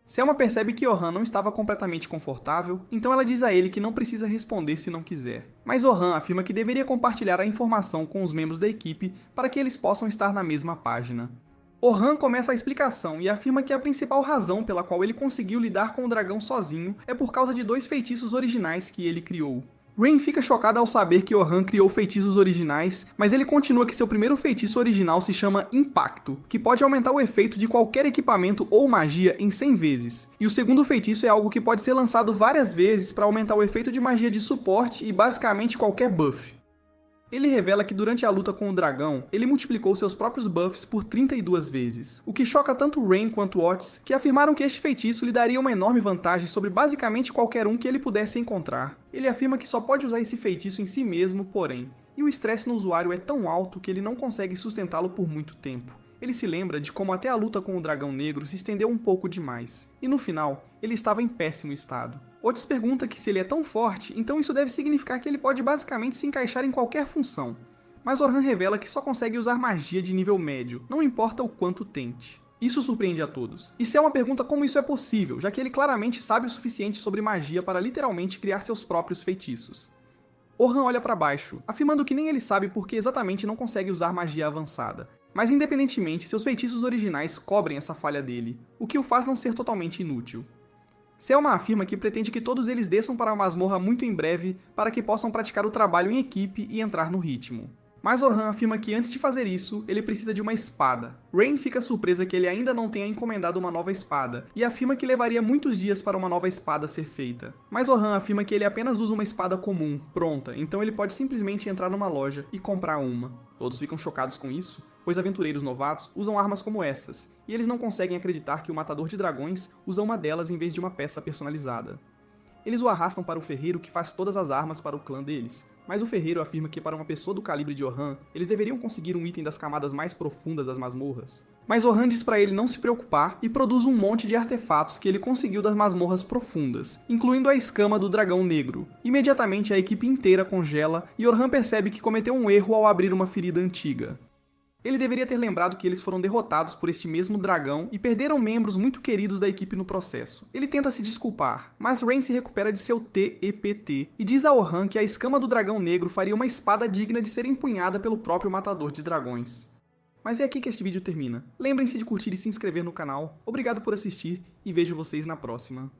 Selma percebe que Orhan não estava completamente confortável, então ela diz a ele que não precisa responder se não quiser. Mas Orhan afirma que deveria compartilhar a informação com os membros da equipe para que eles possam estar na mesma página. Orhan começa a explicação e afirma que a principal razão pela qual ele conseguiu lidar com o dragão sozinho é por causa de 2 feitiços originais que ele criou. Rain fica chocada ao saber que Orhan criou feitiços originais, mas ele continua que seu primeiro feitiço original se chama Impacto, que pode aumentar o efeito de qualquer equipamento ou magia em 100 vezes. E o segundo feitiço é algo que pode ser lançado várias vezes para aumentar o efeito de magia de suporte e basicamente qualquer buff. Ele revela que durante a luta com o dragão, ele multiplicou seus próprios buffs por 32 vezes, o que choca tanto Rain quanto Otis, que afirmaram que este feitiço lhe daria uma enorme vantagem sobre basicamente qualquer um que ele pudesse encontrar. Ele afirma que só pode usar esse feitiço em si mesmo, porém, e o estresse no usuário é tão alto que ele não consegue sustentá-lo por muito tempo. Ele se lembra de como até a luta com o dragão negro se estendeu um pouco demais, e no final, ele estava em péssimo estado. Otis pergunta que se ele é tão forte, então isso deve significar que ele pode basicamente se encaixar em qualquer função. Mas Orhan revela que só consegue usar magia de nível médio, não importa o quanto tente. Isso surpreende a todos. E Selma pergunta como isso é possível, já que ele claramente sabe o suficiente sobre magia para literalmente criar seus próprios feitiços. Orhan olha para baixo, afirmando que nem ele sabe por que exatamente não consegue usar magia avançada. Mas independentemente, seus feitiços originais cobrem essa falha dele, o que o faz não ser totalmente inútil. Selma afirma que pretende que todos eles desçam para a masmorra muito em breve para que possam praticar o trabalho em equipe e entrar no ritmo. Mas Orhan afirma que antes de fazer isso, ele precisa de uma espada. Rain fica surpresa que ele ainda não tenha encomendado uma nova espada, e afirma que levaria muitos dias para uma nova espada ser feita. Mas Orhan afirma que ele apenas usa uma espada comum, pronta, então ele pode simplesmente entrar numa loja e comprar uma. Todos ficam chocados com isso, pois aventureiros novatos usam armas como essas, e eles não conseguem acreditar que o matador de dragões usa uma delas em vez de uma peça personalizada. Eles o arrastam para o ferreiro que faz todas as armas para o clã deles, mas o ferreiro afirma que para uma pessoa do calibre de Orhan, eles deveriam conseguir um item das camadas mais profundas das masmorras. Mas Orhan diz para ele não se preocupar e produz um monte de artefatos que ele conseguiu das masmorras profundas, incluindo a escama do dragão negro. Imediatamente a equipe inteira congela e Orhan percebe que cometeu um erro ao abrir uma ferida antiga. Ele deveria ter lembrado que eles foram derrotados por este mesmo dragão e perderam membros muito queridos da equipe no processo. Ele tenta se desculpar, mas Rain se recupera de seu TEPT e diz a Orhan que a escama do dragão negro faria uma espada digna de ser empunhada pelo próprio matador de dragões. Mas é aqui que este vídeo termina. Lembrem-se de curtir e se inscrever no canal. Obrigado por assistir e vejo vocês na próxima.